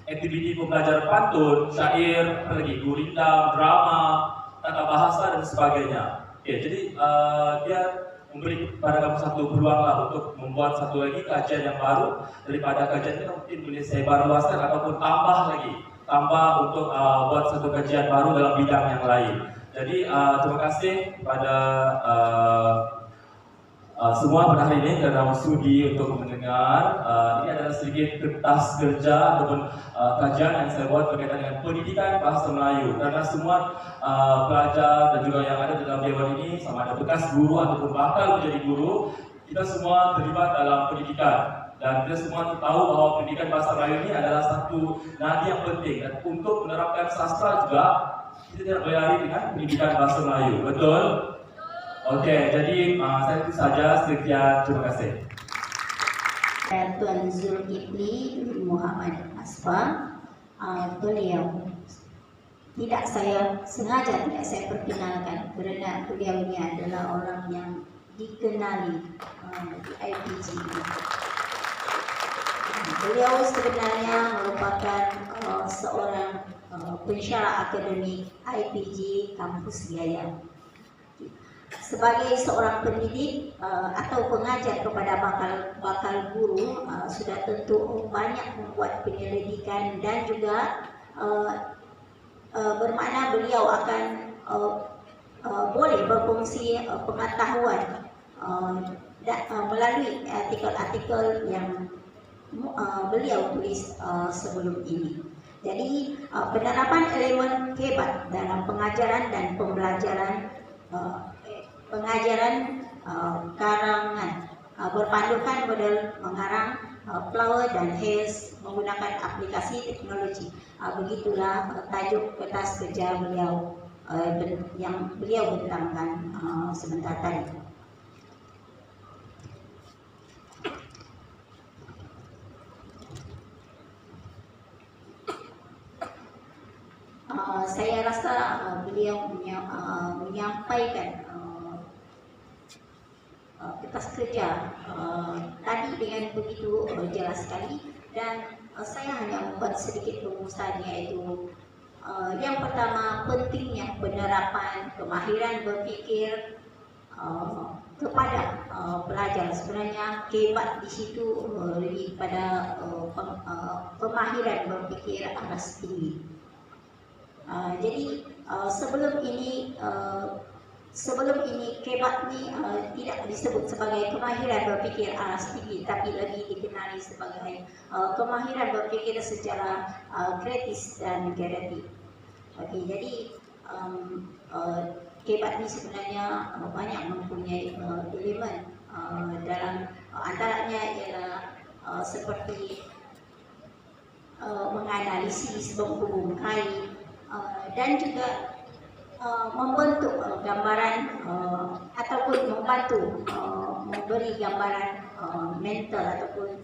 aktiviti pembelajaran pantun, syair, apa lagi, gurindam, drama, tata bahasa dan sebagainya. Okey, jadi dia memberi kepada kamu satu peluang lah untuk membuat satu lagi kajian yang baru daripada kajian ini mungkin boleh sebar luaskan ataupun tambah untuk buat satu kajian baru dalam bidang yang lain. Jadi terima kasih kepada semua pada hari ini kerana sudi untuk mendengar. Ini adalah sedikit kertas kerja ataupun kajian yang saya buat berkaitan dengan pendidikan bahasa Melayu. Kerana semua pelajar dan juga yang ada dalam dewan ini, sama ada bekas guru ataupun bakal menjadi guru, kita semua terlibat dalam pendidikan. Dan kita semua tahu bahawa pendidikan bahasa Melayu ini adalah satu nadi yang penting. Dan untuk menerapkan sastra juga, kita tidak boleh lari dengan pendidikan bahasa Melayu. Betul? Okey, jadi saya itu saja. Sekian, terima kasih. Tuan Zulkifli Muhammad Asfa, beliau tidak saya perkenalkan kerana beliau ini adalah orang yang dikenali di IPG. Beliau sebenarnya merupakan seorang pensyarah akademik IPG Kampus Gaya. sebagai seorang pendidik atau pengajar kepada bakal guru, sudah tentu banyak membuat penyelidikan dan juga bermakna beliau akan boleh berfungsi pengetahuan melalui artikel-artikel yang beliau tulis sebelum ini. Jadi penerapan elemen hebat dalam pengajaran dan pembelajaran karangan berpandukan model mengarang Flower dan Hayes menggunakan aplikasi teknologi. Begitulah tajuk kertas kerja beliau yang beliau bentangkan sebentar tadi. Saya rasa beliau menyampaikan kertas kerja tadi dengan begitu jelas sekali, dan saya hanya membuat sedikit rumusan, yaitu yang pertama, pentingnya penerapan kemahiran berfikir kepada pelajar. Sebenarnya hebat di situ lebih pada pemahiran berfikir aras tinggi. Jadi sebelum ini kebat ni tidak disebut sebagai kemahiran berfikir aras tinggi, tapi lebih dikenali sebagai kemahiran berfikir secara kritis dan generatif. Okey, jadi kebat ni sebenarnya banyak mempunyai elemen dalam antaranya ialah seperti menganalisis, menghubungkan dan juga membentuk gambaran ataupun membantu memberi gambaran mental ataupun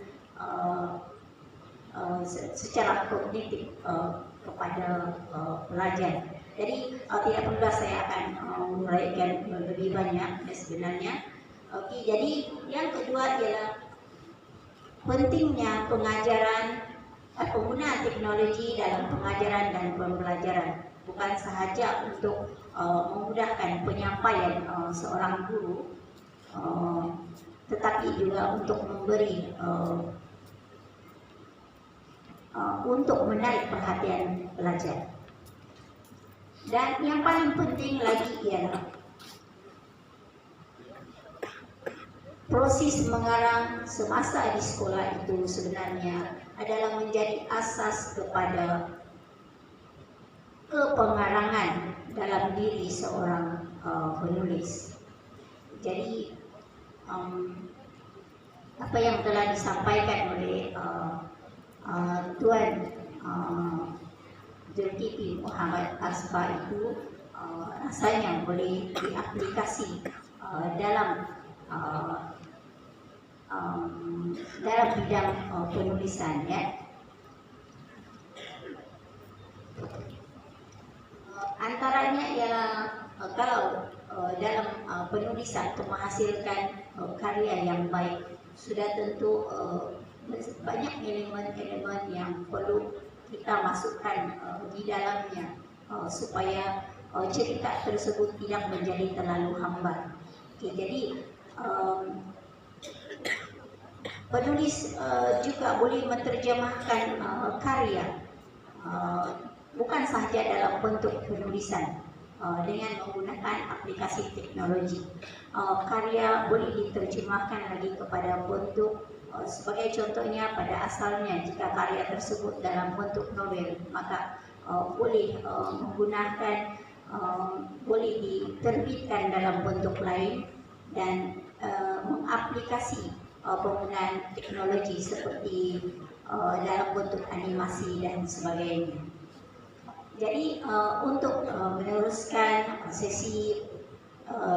secara kognitif kepada pelajar. Jadi tidak perlu saya akan menguraikan lebih banyak sebenarnya. Okey, jadi yang kedua ialah pentingnya penggunaan teknologi dalam pengajaran dan pembelajaran, bukan sahaja untuk memudahkan penyampaian seorang guru, tetapi juga untuk memberi untuk menarik perhatian pelajar. Dan yang paling penting lagi ialah proses mengarang semasa di sekolah itu sebenarnya adalah menjadi asas kepada kepengarangan dalam diri seorang penulis. Jadi apa yang telah disampaikan oleh Tuan Zulkifli Muhammad Asbah itu rasanya boleh diaplikasi dalam bidang penulisan, ya. Antaranya ialah kalau dalam penulisan untuk menghasilkan karya yang baik, sudah tentu banyak elemen-elemen yang perlu kita masukkan di dalamnya supaya cerita tersebut tidak menjadi terlalu hambar. Okay, jadi penulis juga boleh menerjemahkan karya bukan sahaja dalam bentuk penulisan dengan menggunakan aplikasi teknologi. Karya boleh diterjemahkan lagi kepada bentuk, sebagai contohnya pada asalnya jika karya tersebut dalam bentuk novel, maka boleh menggunakan boleh diterbitkan dalam bentuk lain dan mengaplikasi penggunaan teknologi seperti dalam bentuk animasi dan sebagainya. Jadi untuk meneruskan sesi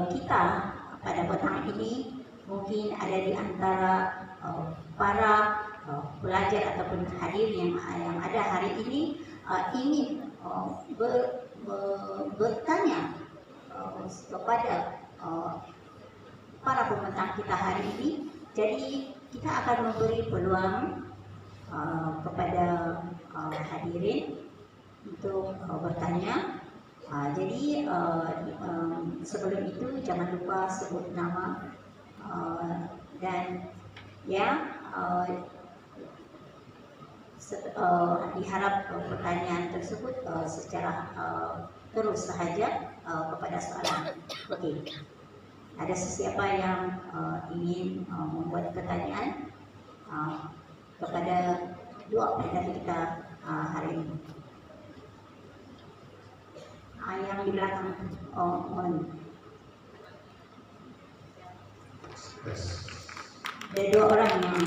kita pada petang ini, mungkin ada di antara para pelajar ataupun hadir yang ada hari ini ingin bertanya kepada para pembentang kita hari ini. Jadi kita akan memberi peluang kepada hadirin untuk bertanya. Jadi sebelum itu jangan lupa sebut nama dan ya diharap pertanyaan tersebut secara terus sahaja kepada soalan. Okey. Ada sesiapa yang ingin membuat pertanyaan kepada dua pendaki kita hari ini? Yang di belakang, mohon. Ada dua orang yang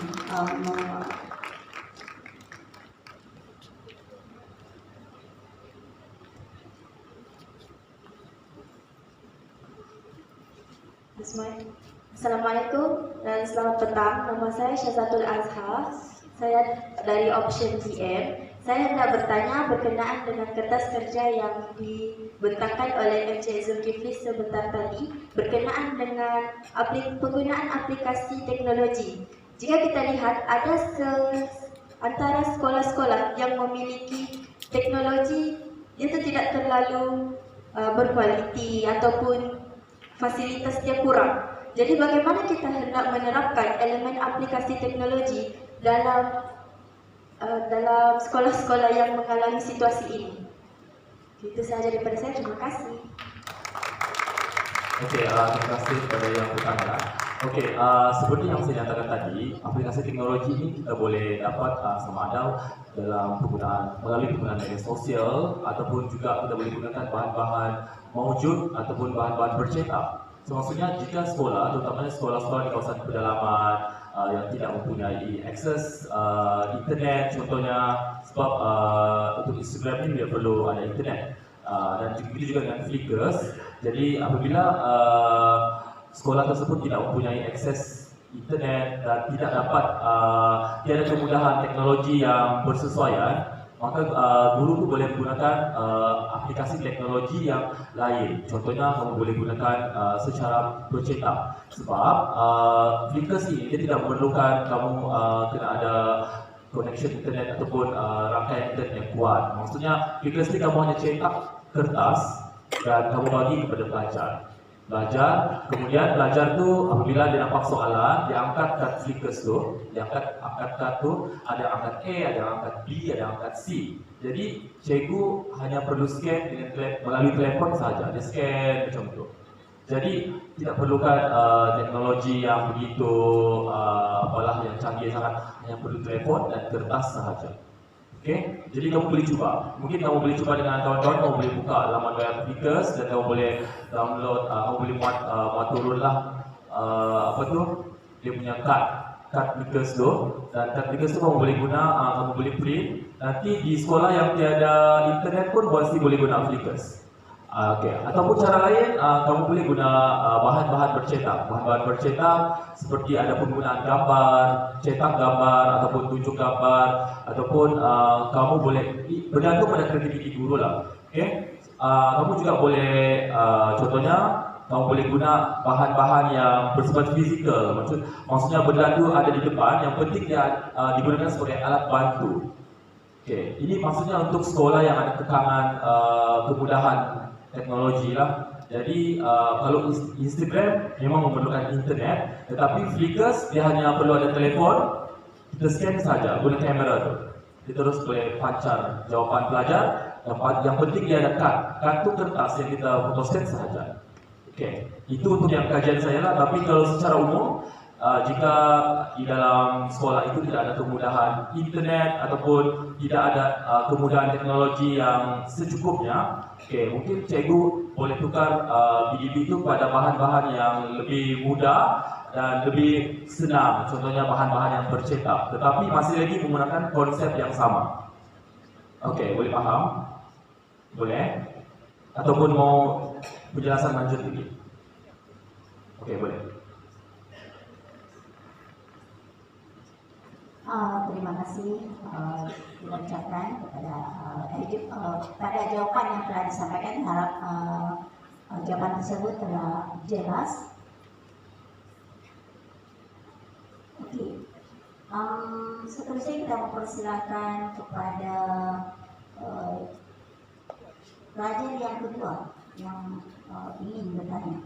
Assalamualaikum dan selamat petang. Nama saya Syazatul Azhar. Saya dari Option PM. Saya hendak bertanya berkenaan dengan kertas kerja yang dibentangkan oleh Encik Zulkifli sebentar tadi berkenaan dengan penggunaan aplikasi teknologi. Jika kita lihat ada antara sekolah-sekolah yang memiliki teknologi itu tidak terlalu berkualiti ataupun fasilitas dia kurang. Jadi bagaimana kita hendak menerapkan elemen aplikasi teknologi dalam sekolah-sekolah yang mengalami situasi ini? Itu sahaja daripada saya. Terima kasih. Okey, terima kasih kepada yang bertanya. Okey, seperti yang saya nyatakan tadi, aplikasi teknologi ini kita boleh dapat sama ada dalam melalui penggunaan media sosial ataupun juga kita boleh gunakan bahan-bahan maujud ataupun bahan-bahan bercetak. So, maksudnya jika sekolah, terutamanya sekolah-sekolah di kawasan pedalaman yang tidak mempunyai akses internet contohnya, sebab untuk Instagram ini dia perlu ada internet dan begitu juga dengan Flickr. Jadi apabila sekolah tersebut tidak mempunyai akses internet dan tidak dapat tiada kemudahan teknologi yang bersesuaian, maka guru itu boleh menggunakan aplikasi teknologi yang lain. Contohnya kamu boleh gunakan secara bercetak. Sebab Flickr ini dia tidak memerlukan kamu kena ada connection internet ataupun rangkaian internet yang kuat. Maksudnya Flickr ini kamu hanya cetak kertas dan kamu bagi kepada pelajar. Kemudian pelajar tu apabila dia nampak soalan, dia angkat kad Flickr tu, dia angkat kad tu, ada angkat A, ada angkat B, ada angkat C. Jadi cikgu hanya perlu scan melalui telefon saja, dia scan macam tu. Jadi tidak perlukan teknologi yang begitu yang canggih sangat, hanya perlu telefon dan kertas sahaja. Okey, jadi kamu boleh cuba. Mungkin kamu boleh cuba dengan kawan-kawan, kamu boleh buka laman web Flickr dan kamu boleh download, kamu boleh muat turunlah dia punya kad Flickr tu, dan kad Flickr tu kamu boleh guna, kamu boleh print. Nanti di sekolah yang tiada internet pun pasti boleh guna Flickr. Okey, ataupun cara lain kamu boleh guna bahan-bahan bercetak. Bahan-bahan bercetak seperti ada penggunaan gambar, cetak gambar ataupun tunjuk gambar, ataupun kamu boleh bergantung pada kreativiti guru lah. Okey, kamu juga boleh contohnya kamu boleh guna bahan-bahan yang bersifat fizikal. Maksudnya benda tu ada di depan, yang penting dia digunakan sebagai alat bantu. Okey, ini maksudnya untuk sekolah yang ada kekangan kemudahan teknologi lah. Jadi kalau Instagram memang memerlukan internet, tetapi Flickr dia hanya perlu ada telefon, kita scan saja guna kamera tu. Kita terus boleh pancar jawapan pelajar. Yang penting dia ada kad tu kertas yang kita photostat sahaja. Okey, itu untuk yang kajian saya lah. Tapi kalau secara umum, jika di dalam sekolah itu tidak ada kemudahan internet ataupun tidak ada kemudahan teknologi yang secukupnya, mungkin cikgu boleh tukar PDB itu pada bahan-bahan yang lebih mudah dan lebih senang, contohnya bahan-bahan yang bercetak, tetapi masih lagi menggunakan konsep yang sama. Okey, boleh faham? Boleh? Ataupun mau penjelasan lanjut lagi? Okey, boleh. Terima kasih diucapkan pada jawapan yang telah disampaikan. Harap jawapan tersebut telah jelas. Okey, seterusnya kita mempersilakan kepada pelajar yang kedua yang ingin bertanya.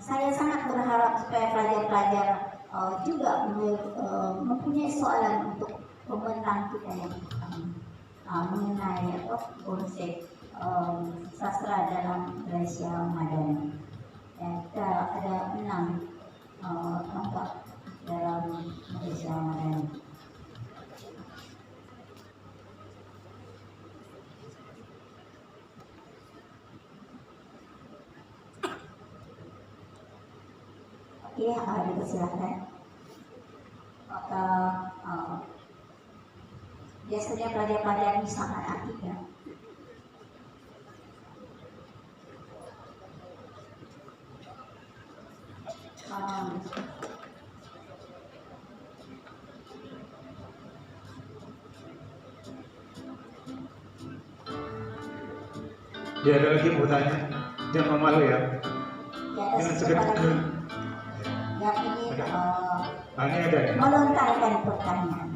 Saya sangat berharap supaya pelajar-pelajar juga mempunyai soalan untuk pembentang kita yang mengenai konsep sastra dalam Malaysia Madani. Kita ada 6 tempat dalam Malaysia Madani. Ya, dipersilakan. Maka biasanya pelajar-pelajar ini sangat aktif ya. Ya, ada lagi mau tanya, jangan malu ya. Jangan sekedar yang ingin ini ada ya. melontarkan pertanyaan.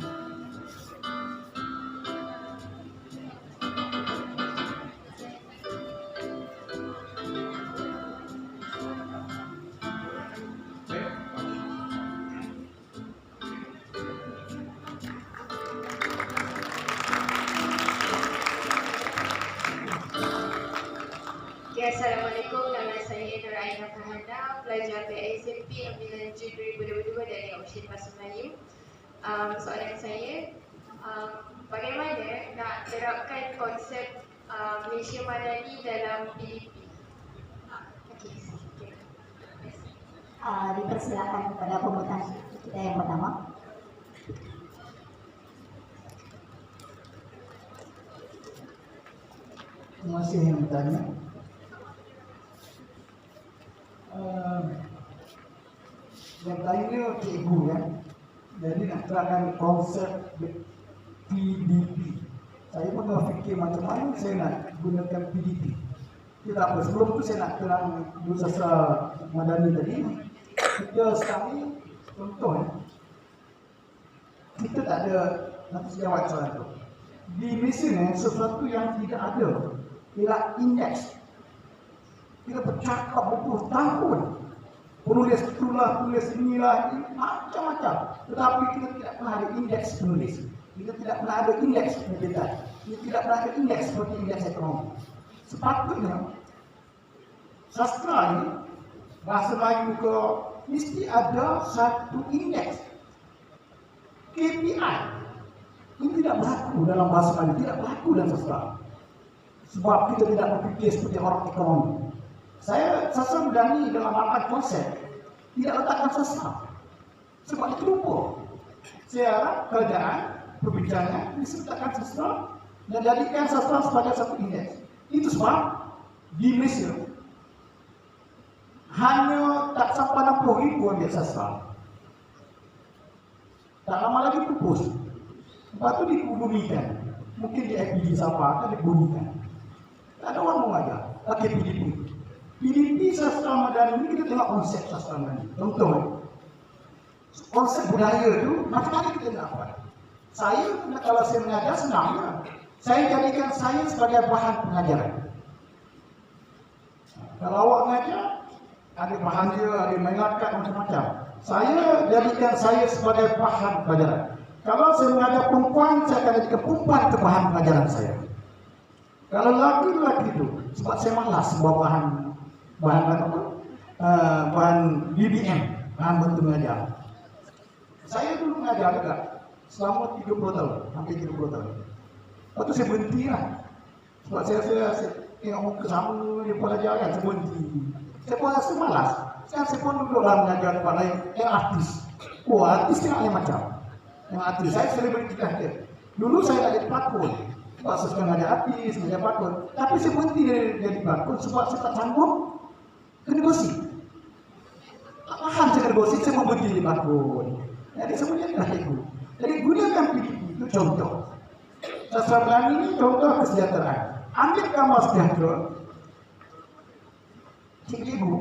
Assalamualaikum, nama saya Nur Aina Fahana, pelajar PISMP Ambilan Jun 2022 dari Option Bahasa Melayu. Soalan saya, bagaimana nak terapkan konsep Malaysia Madani dalam PDP? Dipersilakan kepada pembentang kita yang pertama. Terima kasih yang bertanya. Yang lainnya cikgu ya. Jadi nak terangkan konsep PDP. Saya pun dah fikir macam mana saya nak gunakan PDP. Tidak apa, sebelum tu saya nak terang dulu sastra Madani tadi. Kita sekarang ni, contoh ya, kita tak ada, nanti saya jawab soalan tu. Di Malaysia ni, sesuatu yang tidak ada ialah indeks. Kita bercakap berpuluh tahun, penulis itulah, tulis inilah, ini, macam-macam. Tetapi kita tidak pernah ada indeks penulis. Kita tidak pernah ada indeks pendidikan. Kita tidak pernah ada indeks seperti indeks ekonomi. Sepatutnya sastra ini, bahasa Melayu ke, mesti ada satu indeks KPI. Ini tidak berlaku dalam bahasa Melayu, tidak berlaku dalam sastra. Sebab kita tidak berfikir seperti orang ekonomi. Saya sastra Madani dalam alat konsep tidak letakkan sastra. Sebab itu lupa. Saya harap kerajaan perbincangan bisa letakkan sastra dan jadikan sastra sebagai satu indeks. Itu sebab di Malaysia hanya tak sampai 60,000 ambil sastra. Tak lama lagi pupus. Lepas itu dibunyikan. Mungkin di FPD Sabah akan dibunyikan. Tak ada orang mengajar. Pakai PDP. PDP sastra Madani ini kita tengok konsep sastra Madani. Contoh, konsep budaya itu macam mana kita nak buat? Saya kalau saya mengajar senangnya, saya jadikan saya sebagai bahan pengajaran. Kalau awak mengajar, ada bahan dia, ada mengingatkan macam-macam. Saya jadikan saya sebagai bahan pelajaran. Kalau saya mengajar perempuan, saya akan jadikan perempuan itu bahan pengajaran saya. Kalau laki-laki itu, sebab saya malas buat bahan BBM, bahan bantu mengajar. Saya dulu mengajar juga selama 30 tahun, hampir 30 tahun. Lepas tu saya berhenti lah. Sebab saya tengok muka sama dia pelajar kan, saya berhenti. Saya pun rasa malas. Sekarang saya pun duduk dalam mengajar tempat lain, yang artis. Oh, artis tengok yang macam. Yang artis, saya selebriti dia. Dulu saya tak jadi pelakon. Sebab saya suka mengajar artis, mengajar pelakon. Tapi saya berhenti jadi pelakon sebab saya tak sanggup kena gosip. Tak faham saya kena gosip, saya mau berhenti jadi pelakon. Jadi semuanya dah cikgu. Jadi gunakan PDP itu contoh. Sastra berani ini contoh kesejahteraan. Ambil gambar sejahtera, cikgu,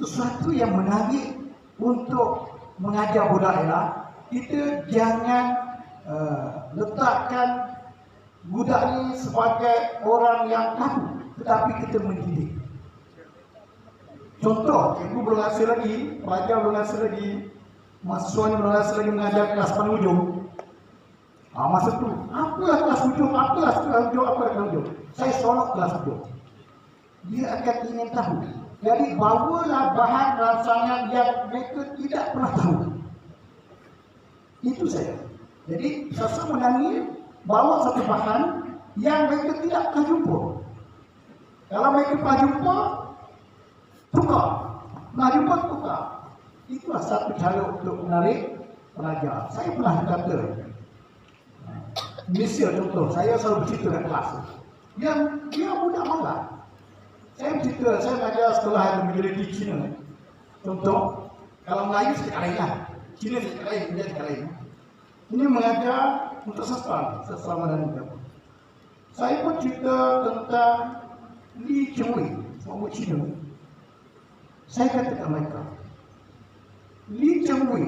sesuatu yang menarik untuk mengajar budaya, kita jangan letakkan budak ini sebagai orang yang tahu, tetapi kita mendidik. Contoh, cikgu belum hasil lagi, pelajar belum hasil lagi, mahasiswa belum hasil lagi mengajar kelas paling ujung. Masa tu, apalah kelas ujung, apalah kelas ujung. Saya solok kelas ujung. Dia akan ingin tahu. Jadi bawalah bahan rancangan yang mereka tidak pernah tahu. Itu saya. Jadi sastra menyanyi bawa satu bahan yang mereka tidak pernah jumpa. Kalau mereka pernah jumpa, tukar. Pernah jumpa, tukar. Itulah satu cara untuk menarik pelajar. Saya pernah kata, Malaysia contoh, saya selalu bercerita kat kelas. Dia budak malas. Saya bercerita, saya mengajar sekolah yang menjadi Cina. Contoh, kalau Melayu sedikit lain lah. Cina sedikit lain, India sedikit lain. Ini mengajar untuk sastra Madani. Saya pun cerita tentang Li Chengwei, seorang Cina. Saya kata kepada mereka, Li Chengwei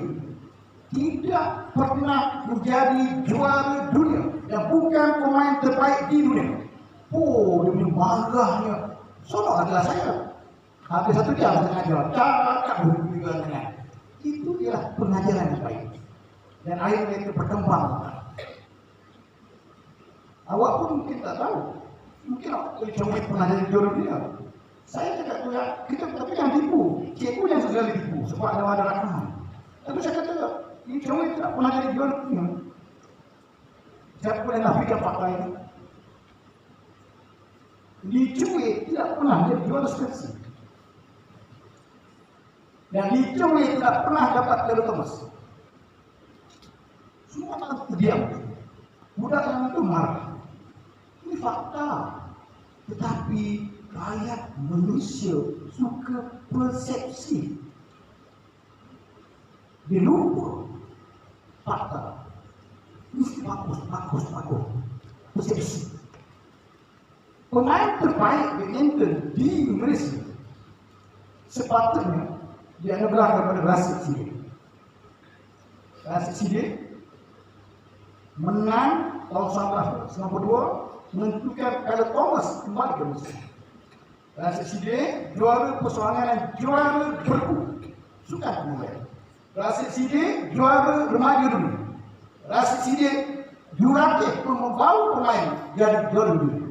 tidak pernah menjadi juara dunia dan bukan pemain terbaik di dunia. Oh, dia punya marahnya. Sonok adalah saya. Habis 1 jam saya mengajar, cakap juga dengan. Itu ialah pengajaran yang baik. Dan akhirnya itu berkembang. Awak pun mungkin tak tahu. Mungkin awak cuma pernah jadi juara dunia. Saya cakap tu, kita tapi jangan tipu. Cikgu yang sekali tipu sebab ada rakaman. Tapi saya kata, ini cuma tak pernah jadi juara dunia. Siapa boleh nafikan fakta ini? Li Chengwei tidak pernah jadi juara skripsi. Dan Li Chengwei tidak pernah dapat medal Thomas. Semua orang terdiam. Budak yang itu marah. Ini fakta. Tetapi rakyat Malaysia suka persepsi. Dia lupa fakta. Mesti bagus. Persepsi. Pemain terbaik badminton di Malaysia sepatutnya dianugerahkan kepada Rashid Siddiq. Rashid Siddiq menang tahun 1992 menentukan Medal Thomas kembali ke Malaysia. Rashid Siddiq juara persoalangan dan juara bergu sukan pemula. Rashid Siddiq juara remaja dunia. Rashid Siddiq juara membawa pemain jadi juara dunia.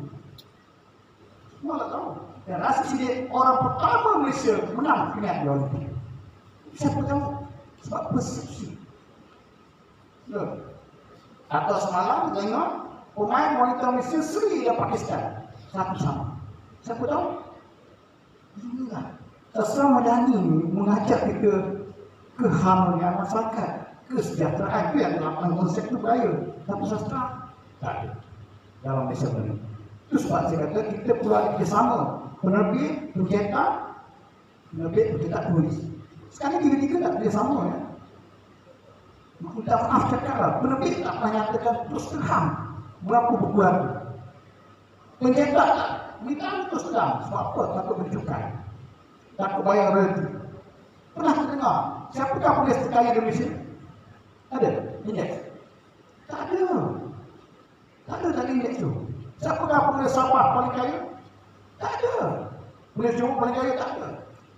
Semua tak tahu. Dan Rashid Siddiq orang pertama Malaysia menang pingat di Olimpik. Siapa tahu? Sebab persepsi. Atau semalam tengok pemain wanita Malaysia Sri dan Pakistan satu sama. Siapa tahu? Inilah Sastra Madani mengajak kita keharmonian masyarakat, kesejahteraan. Itu yang dalam konsep itu budaya. Tapi sastra tak ada dalam Malaysia ini. Itu sebab saya kata kita perlu ada kerjasama penerbit, pencetak, tulis. Sekarang tiga-tiga tak kerjasama ya. Minta maaf cakaplah, penerbit tak pernah nyatakan terus terang berapa buku itu. Pencetak tak minta terus terang. Sebab apa? Takut bercukai, takut bayar royalti. Pernah terdengar siapakah penulis terkaya di Malaysia? Ada indeks? Tak ada. Tak ada indeks tu. Siapakah penulis Sabah paling kaya? Tak ada. Penulis Johor paling kaya? Tak ada.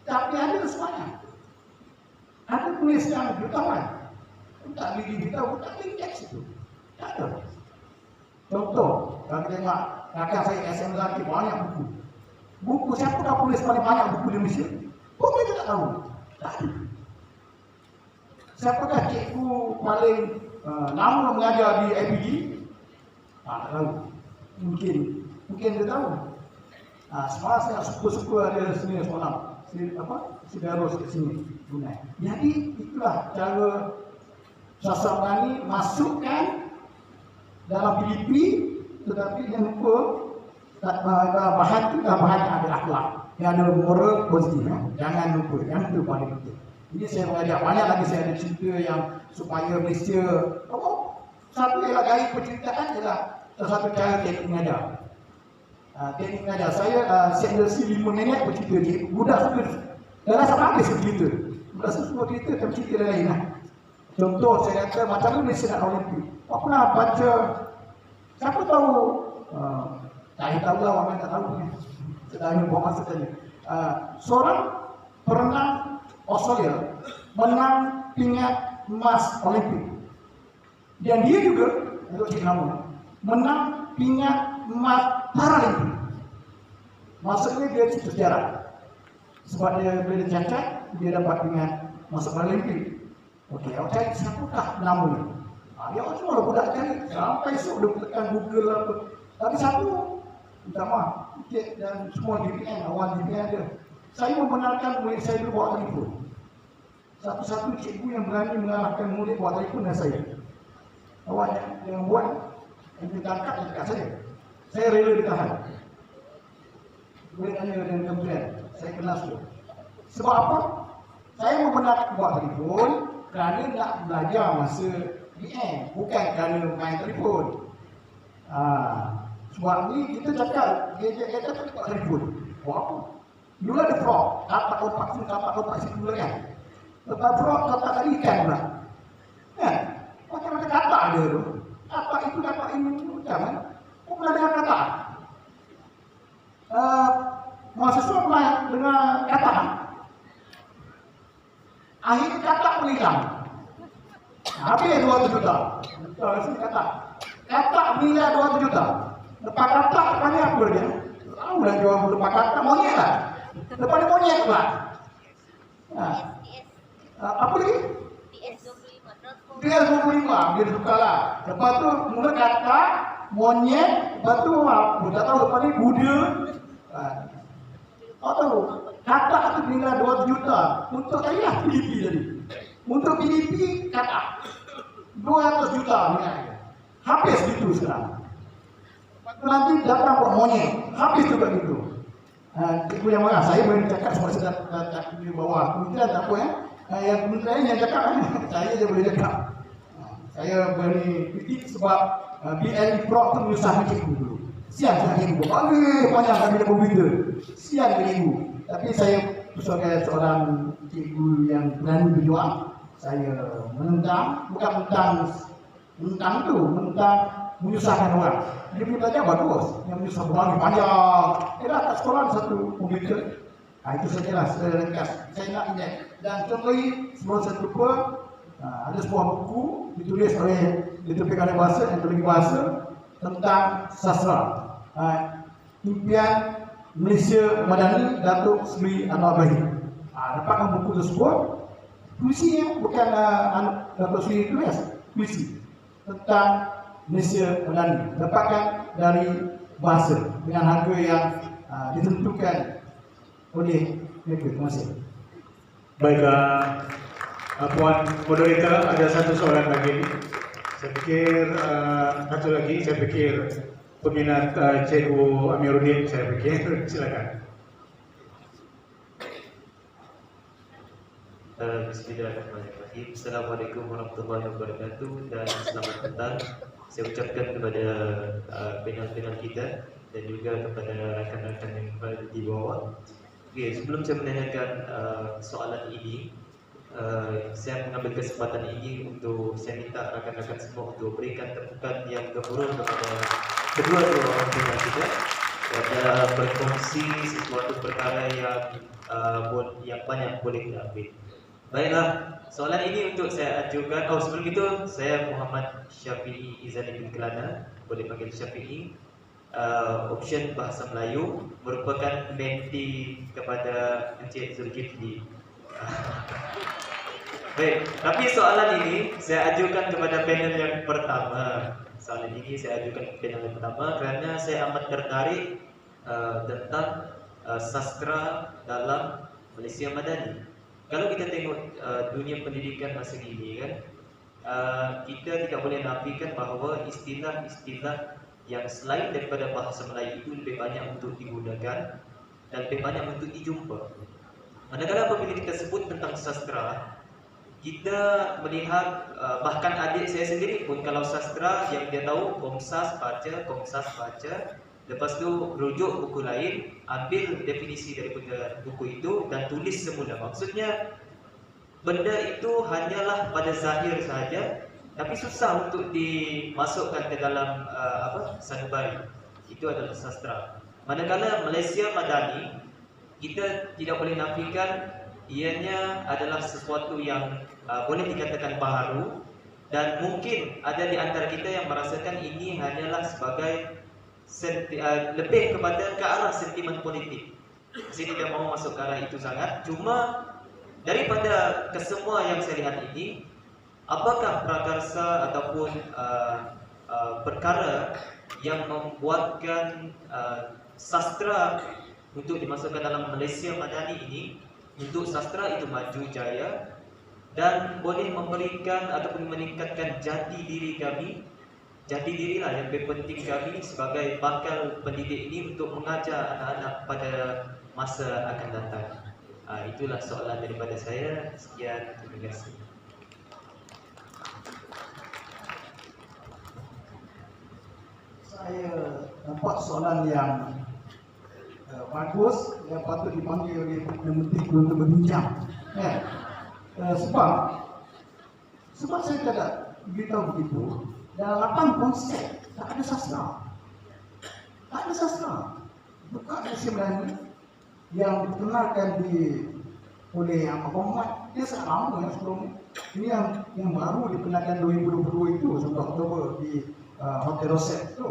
Tapi ada semuanya. Ada penulis yang jutawan. Tak boleh diberitahu, tak boleh indeks itu. Tak ada. Contoh, kalau kita tengok rakan saya SM Zaki banyak buku. Buku siapakah penulis paling banyak buku di Malaysia? Pun kita tak tahu. Tak ada. Siapakah cikgu paling lama mengajar di IPG? Tak tahu. Mungkin dia tahu. Semalam saya suka-suka ada sini semalam. Si Darus ke sini. Jadi itulah cara Sastra Madani masukkan dalam PDP, tetapi jangan lupa bahan itu bahan yang ada akhlak, yang ada moral positif. Jangan lupa, yang itu paling penting. Jadi saya mengajak banyak lagi, saya ada cerita yang supaya Malaysia. Satu ialah gaya penceritaan ialah salah satu cara teknik mengajar. Teknik mengajar saya sesi 5 minit bercerita je. Budak suka dalam sama habis bercerita. Budak suka cerita tapi cerita lain lah. Contoh saya kata macam mana Malaysia nak Olimpik. Apa pernah baca, siapa tahu, saya tahu lah orang yang tak tahu ni. Sedang buat masa tadi. Seorang perenang Australia menang pingat emas Olimpik. Dan dia juga, untuk cik nama, menang pingat emas Paralimpik. Maksudnya dia cerita sejarah. Sebab dia bila dia cacat, dia dapat pingat masuk Paralimpik. Okey, awak cari siapakah nama ni? Dia orang semua budak cari. Sampai esok dia tekan Google apa. Tapi satu, minta maaf, tiket dan semua DPN, awal DPN ada. Saya membenarkan murid saya dulu bawa telefon. Satu-satu cikgu yang berani mengalahkan murid bawa telefon dan saya. Awak yang buat, yang ditangkap dekat saya. Saya rela ditahan. Boleh tanya dengan kementerian, saya kenal semua. Sebab apa? Saya membenarkan bawa telefon kerana nak belajar masa BM, bukan kerana main telefon. Sebab ni kita cakap, dia tak bawa telefon. Buat apa? Dulu ada frog, kapak opak situ dulu kan. Lepas frog, kapak tadi ikan pula. Macam-macam kapak ada tu. Kapak itu, kapak ini, macam kan? Kau pernah dengar kapak? Mahasiswa pernah dengar kapak? Akhirnya katak menghilang. Habis 200 juta. Sini katak. Katak miliar 200 juta. Lepas katak banyak apa dia? Tahu dah jual lepas katak monyet lah. Lepas dia monyet pula. Apa lagi? PS25. Dia suka lah. Lepas tu mula katak, monyet. Lepas tu apa? Tak tahu lepas ni Buddha. Kau tahu? Katak tu nilai 200 juta. Untuk tadi lah PDP tadi. Untuk PDP katak 200 juta nilai. Habis gitu sekarang. Nanti datang buat monyet. Habis juga gitu. Cikgu yang mana? Saya boleh cakap sebab saya tak di bawah. Kementerian tak apa ya. Yang kementerian yang cakap saya je boleh cakap. Saya beri kritik sebab BL Pro tu menyusahkan cikgu dulu. Siang saya cikgu. Banyak kami dah komputer. Siang cikgu. Tapi saya sebagai seorang cikgu yang berani berjuang, saya menentang, bukan menentang tu, menentang menyusahkan orang. Dia punya belajar bagus, yang menyusahkan orang panjang. Dah kat sekolah satu komputer. Itu sajalah secara ringkas. Saya nak ingat. Dan contohi, sebelum saya lupa, ada sebuah buku ditulis oleh bahasa yang terlebih bahasa tentang sastra. Impian Malaysia Madani Datuk Seri Anwar Ibrahim. Dapatkan buku tersebut. Puisinya bukan Datuk Seri tulis, puisi tentang Malaysia Madani. Dapatkan dari bahasa dengan harga yang ditentukan oleh mereka. Terima kasih. Baik, Puan Moderator, ada satu soalan lagi. Saya fikir satu lagi. Saya fikir peminat Cikgu Amiruddin, saya fikir. Silakan. Bismillahirrahmanirrahim. Assalamualaikum warahmatullahi wabarakatuh dan selamat petang. Saya ucapkan kepada panel-panel kita dan juga kepada rakan-rakan yang berada di bawah. Okay, sebelum saya menanyakan soalan ini, saya mengambil kesempatan ini untuk saya minta rakan-rakan semua untuk berikan tepukan yang gemuruh kepada kedua-dua orang panel kita kerana berkongsi sesuatu perkara yang banyak boleh kita ambil. Baiklah, soalan ini untuk saya ajukan. Sebelum itu, saya Muhammad Syafi'i Izani bin Kelana, boleh panggil Syafi'i. Option Bahasa Melayu, merupakan menti kepada Encik Zulkifli. Baik, tapi soalan ini saya ajukan kepada panel yang pertama. Soalan ini saya ajukan kepada panel yang pertama kerana saya amat tertarik tentang sastra dalam Malaysia Madani. Kalau kita tengok dunia pendidikan masa ini kan, kita tidak boleh nafikan bahawa istilah-istilah yang selain daripada bahasa Melayu itu lebih banyak untuk digunakan dan lebih banyak untuk dijumpa. Manakala apabila kita sebut tentang sastra, kita melihat bahkan adik saya sendiri pun kalau sastra yang dia tahu Komsas baca, lepas tu rujuk buku lain, ambil definisi daripada buku itu dan tulis semula. Maksudnya benda itu hanyalah pada zahir sahaja, tapi susah untuk dimasukkan ke dalam sanubari. Itu adalah sastra. Manakala Malaysia Madani, kita tidak boleh nafikan ianya adalah sesuatu yang boleh dikatakan baharu, dan mungkin ada di antara kita yang merasakan ini hanyalah sebagai lebih kepada ke arah sentimen politik. Saya tidak mahu masuk ke arah itu sangat. Cuma daripada kesemua yang saya lihat ini, apakah prakarsa ataupun perkara yang membuatkan sastra untuk dimasukkan dalam Malaysia Madani ini, untuk sastra itu maju jaya dan boleh memberikan ataupun meningkatkan jati diri kami. Jati dirilah yang lebih penting kami sebagai bakal pendidik ini untuk mengajar anak-anak pada masa akan datang. Itulah soalan daripada saya. Sekian, terima kasih. Saya nampak soalan yang bagus, yang patut dipanggil oleh Menteri untuk berbincang. Sebab saya tidak beritahu begitu. Dalam 8 konsep tak ada sastra. Tak ada sastra. Bukan Malaysia Madani yang dikenalkan oleh Muhammad, dia sangat lama yang sebelum ini yang baru dikenalkan 2022 itu, 1 Oktober di Hotel Rosette itu.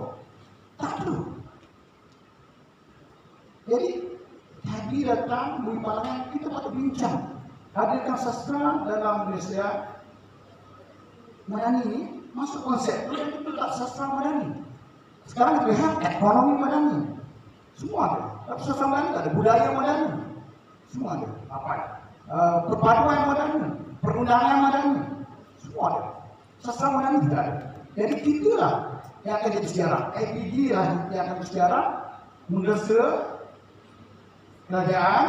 Tak ada. Jadi tadi datang Bui Palangan, kita patut bincang. Adakah sastra dalam Malaysia Madani ini masuk konsep itu tak sastra Madani. Sekarang kita lihat ekonomi Madani, semua ada. Tapi sastra Madani tak ada, budaya Madani, semua ada. Perpaduan Madani, perundangan Madani, semua ada. Sastra Madani tidak ada. Jadi itulah yang akan jadi sejarah. APD lah yang akan jadi sejarah, menggesa kerajaan,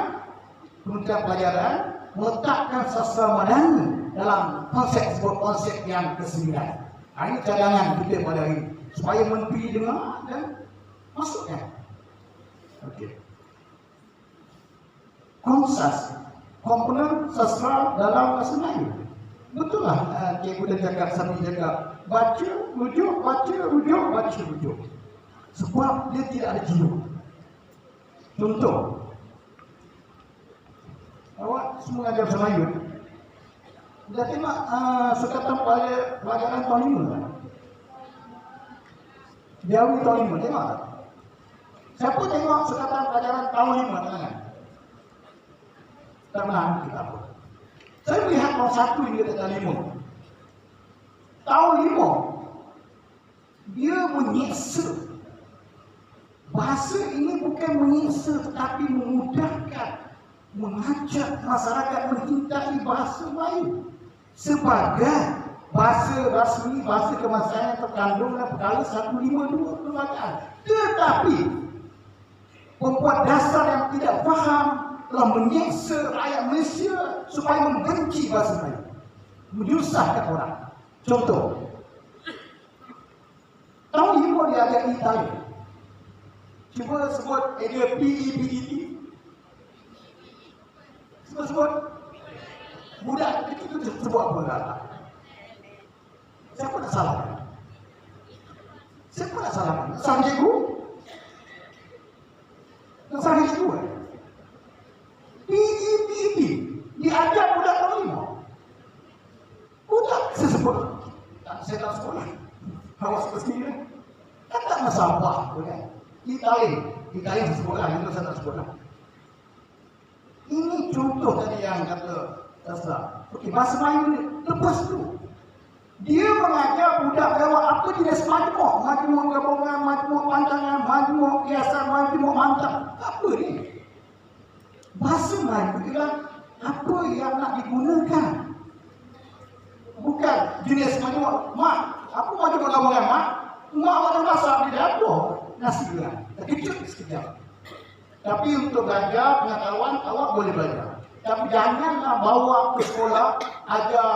Kementerian Pelajaran meletakkan sastra Madani dalam konsep yang ke-9. Ini cadangan kita pada hari ini, supaya menteri dengar dan masukkan. Okey. Komsas, komponen sastra dalam bahasa Melayu. Betul lah, cikgu dah cakap, sambil cakap, baca, rujuk, baca, rujuk, baca, rujuk. Sebab dia tidak ada jiwa. Contoh, awak semua ajar bahasa Melayu. Dah tengok Sukatan Pelajaran tahun 5 kan? Diawi tahun 5, tengok tak? Siapa tengok Sukatan Pelajaran tahun 5 tangan? Tak menang kita apa? Saya melihat tahun 1 hingga tahun 5. Tahun 5 dia menyeksa. Bahasa ini bukan menyeksa tetapi memudahkan, mengajak masyarakat mencintai bahasa Melayu sebagai bahasa rasmi, bahasa kebangsaan yang terkandung dalam perkara 152 perlembagaan. Tetapi pembuat dasar yang tidak faham telah menyeksa rakyat Malaysia supaya membenci bahasa Melayu, menyusahkan orang. Contoh, tahun 5 dia ajak Itali. Cuba sebut idea PEBET. Sebut budak itu sebut apa tak? Siapa nak salah? Siapa nak salah? Sang cikgu? Sang cikgu kan? PEBET diajar budak tahun 5. Budak sesebut. Saya tak sekolah. Awas kesini kan tak masalah kan? Itali sekolah, itu saya tak sekolah. Ini contoh tadi yang kata Tasla. Okey, bahasa Melayu ni lepas tu dia mengajar budak lewat apa jenis majmuk, majmuk gabungan, majmuk pancangan, majmuk kiasan, majmuk mantap. Apa ni? Bahasa Melayu ialah apa yang nak digunakan. Bukan jenis majmuk. Mak, apa majmuk gabungan, mak? Mak ada rasa di dapur nasi goreng. Terkejut sekejap. Tapi untuk belajar pengetahuan awak boleh belajar. Tapi janganlah bawa ke sekolah ajar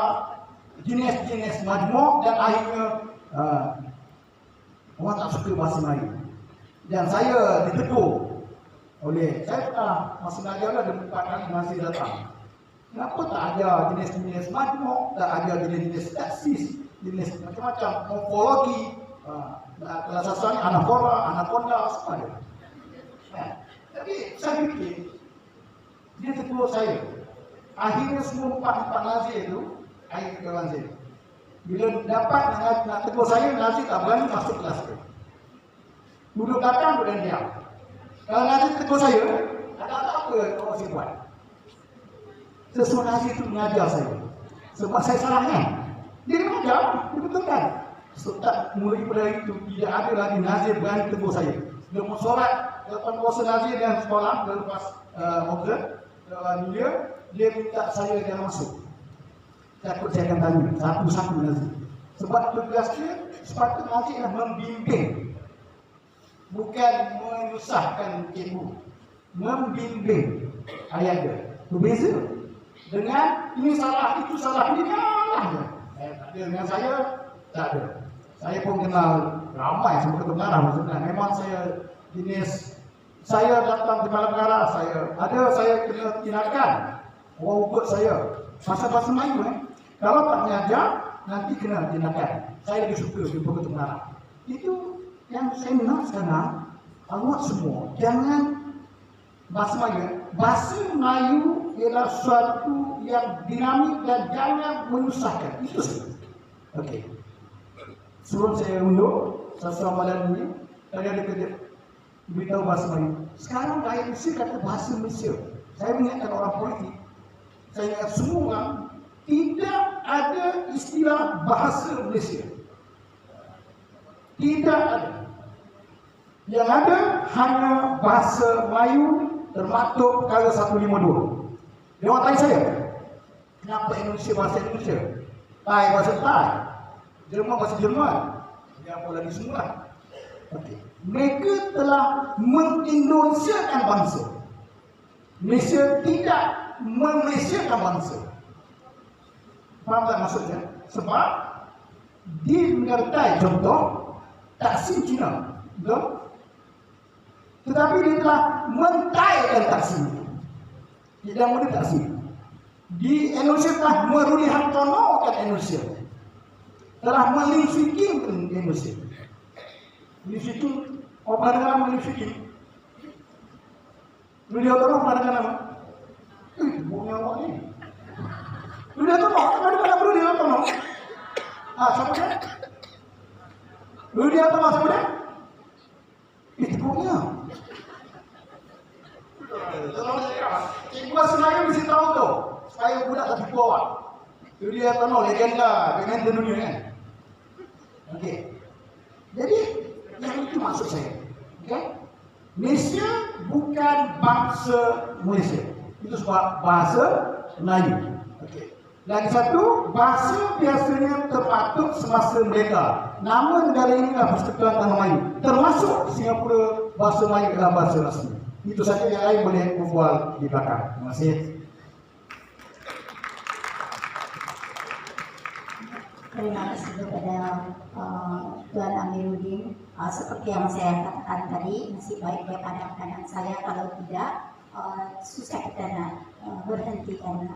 jenis-jenis majmuk dan akhirnya orang tak suka bahasa Melayu. Dan saya ditegur oleh, saya pernah masa mengajar lah 4 kali masih datang. Kenapa tak ada jenis-jenis majmuk, tak ada jenis-jenis taksis, jenis macam-macam, morfologi, kelas asalnya anafora, anaconda, semua ada. Tapi saya fikir, dia tegur saya. Akhirnya semua 4 nazir itu, air kawan saya. Bila dapat nak tegur saya, nazir tak berani masuk kelas itu. Duduk belakang, duduk diam. Kalau nazir tegur saya, ada apa kalau saya buat? Sesuatu nazir itu mengajar saya. Sebab saya salahnya. Dia mengajar, dia betulkan. So, tak mulai pada itu, tidak ada lagi nazir berani tegur saya. Dia mau solat, lepas puasa nazir dan sekolah, lepas observ, dia minta saya jangan masuk. Takut saya akan tanya satu-satu nazir. Sebab tugas dia sepatutnya nazir adalah membimbing, bukan menyusahkan cikgu. Membimbing ayat dia. Berbeza dengan ini salah, itu salah, ini salah. Dengan saya tak ada. Saya pun kenal ramai sampai ke Tenggara maksudnya. Memang saya jenis, saya datang ke Malang Negara, saya kena tindakan. Orang ukut saya. Bahasa Melayu kalau tak mengajar, nanti kena tindakan. Saya lebih suka jumpa ke Tenggara. Itu yang saya nak sekarang, awak semua jangan bahasa Melayu. Bahasa Melayu ialah suatu yang dinamik dan jangan menyusahkan. Itu saja. Okey. Sebelum saya undur, saya malam ini, tadi ada kerja beritahu bahasa Melayu. Sekarang rakyat Malaysia kata bahasa Malaysia. Saya mengingatkan orang politik. Saya ingat semua orang, tidak ada istilah bahasa Malaysia. Tidak ada. Yang ada hanya bahasa Melayu termaktub perkara 152. Dia orang tanya saya, kenapa Indonesia bahasa Indonesia? Thai bahasa Thai, Jerman bahasa Jerman, yang apa lagi semua. Okay. Mereka telah mengindonesiakan bangsa. Malaysia tidak memalaysiakan bangsa. Faham tak maksudnya? Sebab di negara Thai, contoh Taksim Cina, betul? Tetapi dia telah mentaikan Taksim. Tidak boleh Taksim. Di Indonesia telah merulihantonokan Indonesia, telah melingfiking Indonesia. Melingfiking, apa pernah dengar melingfiking? Rulihantono pernah dengar nama? Bukan awak ni. Rulihantono, pernah dengar nama Rulihantono? Siapa dia? Rulihantono siapa dia? Itu punya. Cikgu bahasa Melayu mesti tahu tu. Saya budak tak tipu awak. Rulihantono, legenda dengan dunia kan. Okey. Jadi yang itu maksud saya. Okey. Malaysia bukan bangsa Malaysia. Itu sebab bahasa Melayu. Okey. Lagi satu, bahasa biasanya terpatuk semasa mereka. Nama negara ini adalah Persekutuan Tanah Melayu. Termasuk Singapura, bahasa Melayu adalah bahasa rasmi. Itu saja, yang lain boleh berbual di belakang. Terima kasih. Terima kasih kepada Tuan Amiruddin. Seperti yang saya katakan tadi, nasib baik dia pandang-pandang saya, kalau tidak susah kita nak berhentikan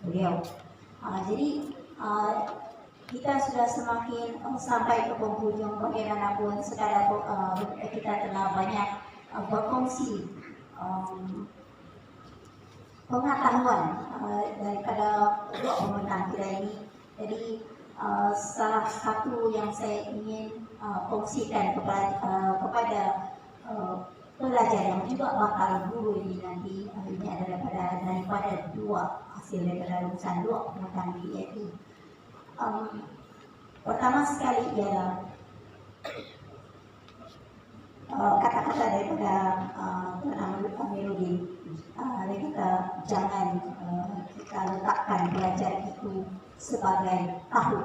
beliau. Jadi kita sudah semakin sampai ke penghujung. Bagaimanapun sekadar kita telah banyak berkongsi pengetahuan daripada dua pemenang kita ini. Jadi salah satu yang saya ingin kongsikan kepada pelajar yang juga bakal guru ini nanti, ini adalah daripada dua hasil daripada lulusan dua pemenang DAP. Pertama sekali ialah kata-kata daripada Tuan Amiruddin. Dia kata jangan kita letakkan belajar itu sebagai tahu.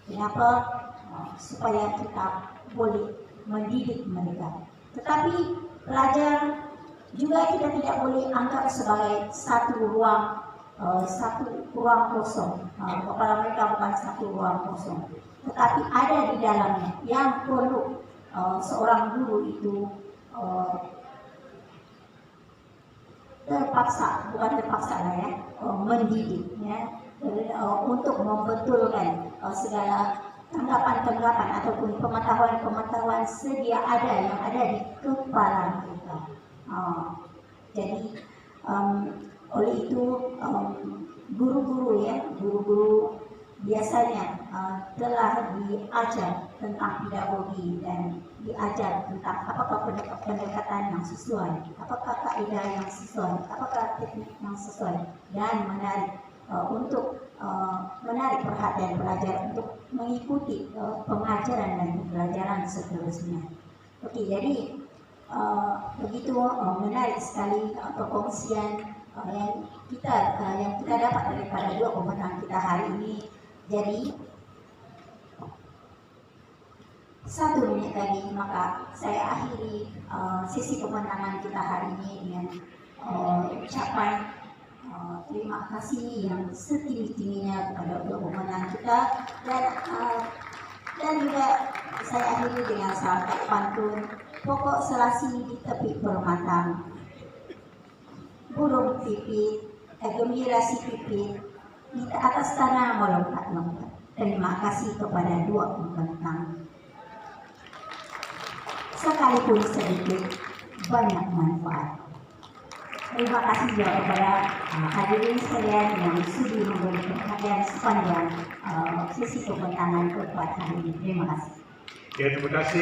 Kenapa? Supaya kita boleh mendidik mereka. Tetapi pelajar juga kita tidak boleh anggap sebagai satu ruang kosong. Kepala mereka bukan satu ruang kosong, tetapi ada di dalamnya yang perlu seorang guru itu mendidik, untuk membetulkan segala tanggapan-tanggapan ataupun pengetahuan-pengetahuan sedia ada yang ada di kepala kita. Jadi oleh itu guru-guru biasanya telah diajar tentang pedagogi dan diajar tentang apakah pendekatan yang sesuai, apakah kaidah yang sesuai, apakah teknik yang sesuai, dan menarik perhatian pelajar untuk mengikuti pengajaran dan pembelajaran seterusnya. Oke, jadi begitu menarik sekali perkongsian yang kita dapat daripada dua pemenang kita hari ini. Jadi 1 menit lagi maka saya akhiri sesi pemenangan kita hari ini dengan ucapan terima kasih yang setinggi-tingginya kepada dua pemenang kita, dan juga saya akhiri dengan sabda pantun, pokok selasi di tepi permatang, burung pipit, gembira si pipit, di atas tanah melompat-lompat. Terima kasih kepada dua pembentang. Sekalipun sedikit, banyak manfaat. Terima kasih juga kepada hadirin sekalian yang sudi memberi perhatian sepanjang sesi pembentangan keempat hari ini. Terima kasih. Ya, terima kasih.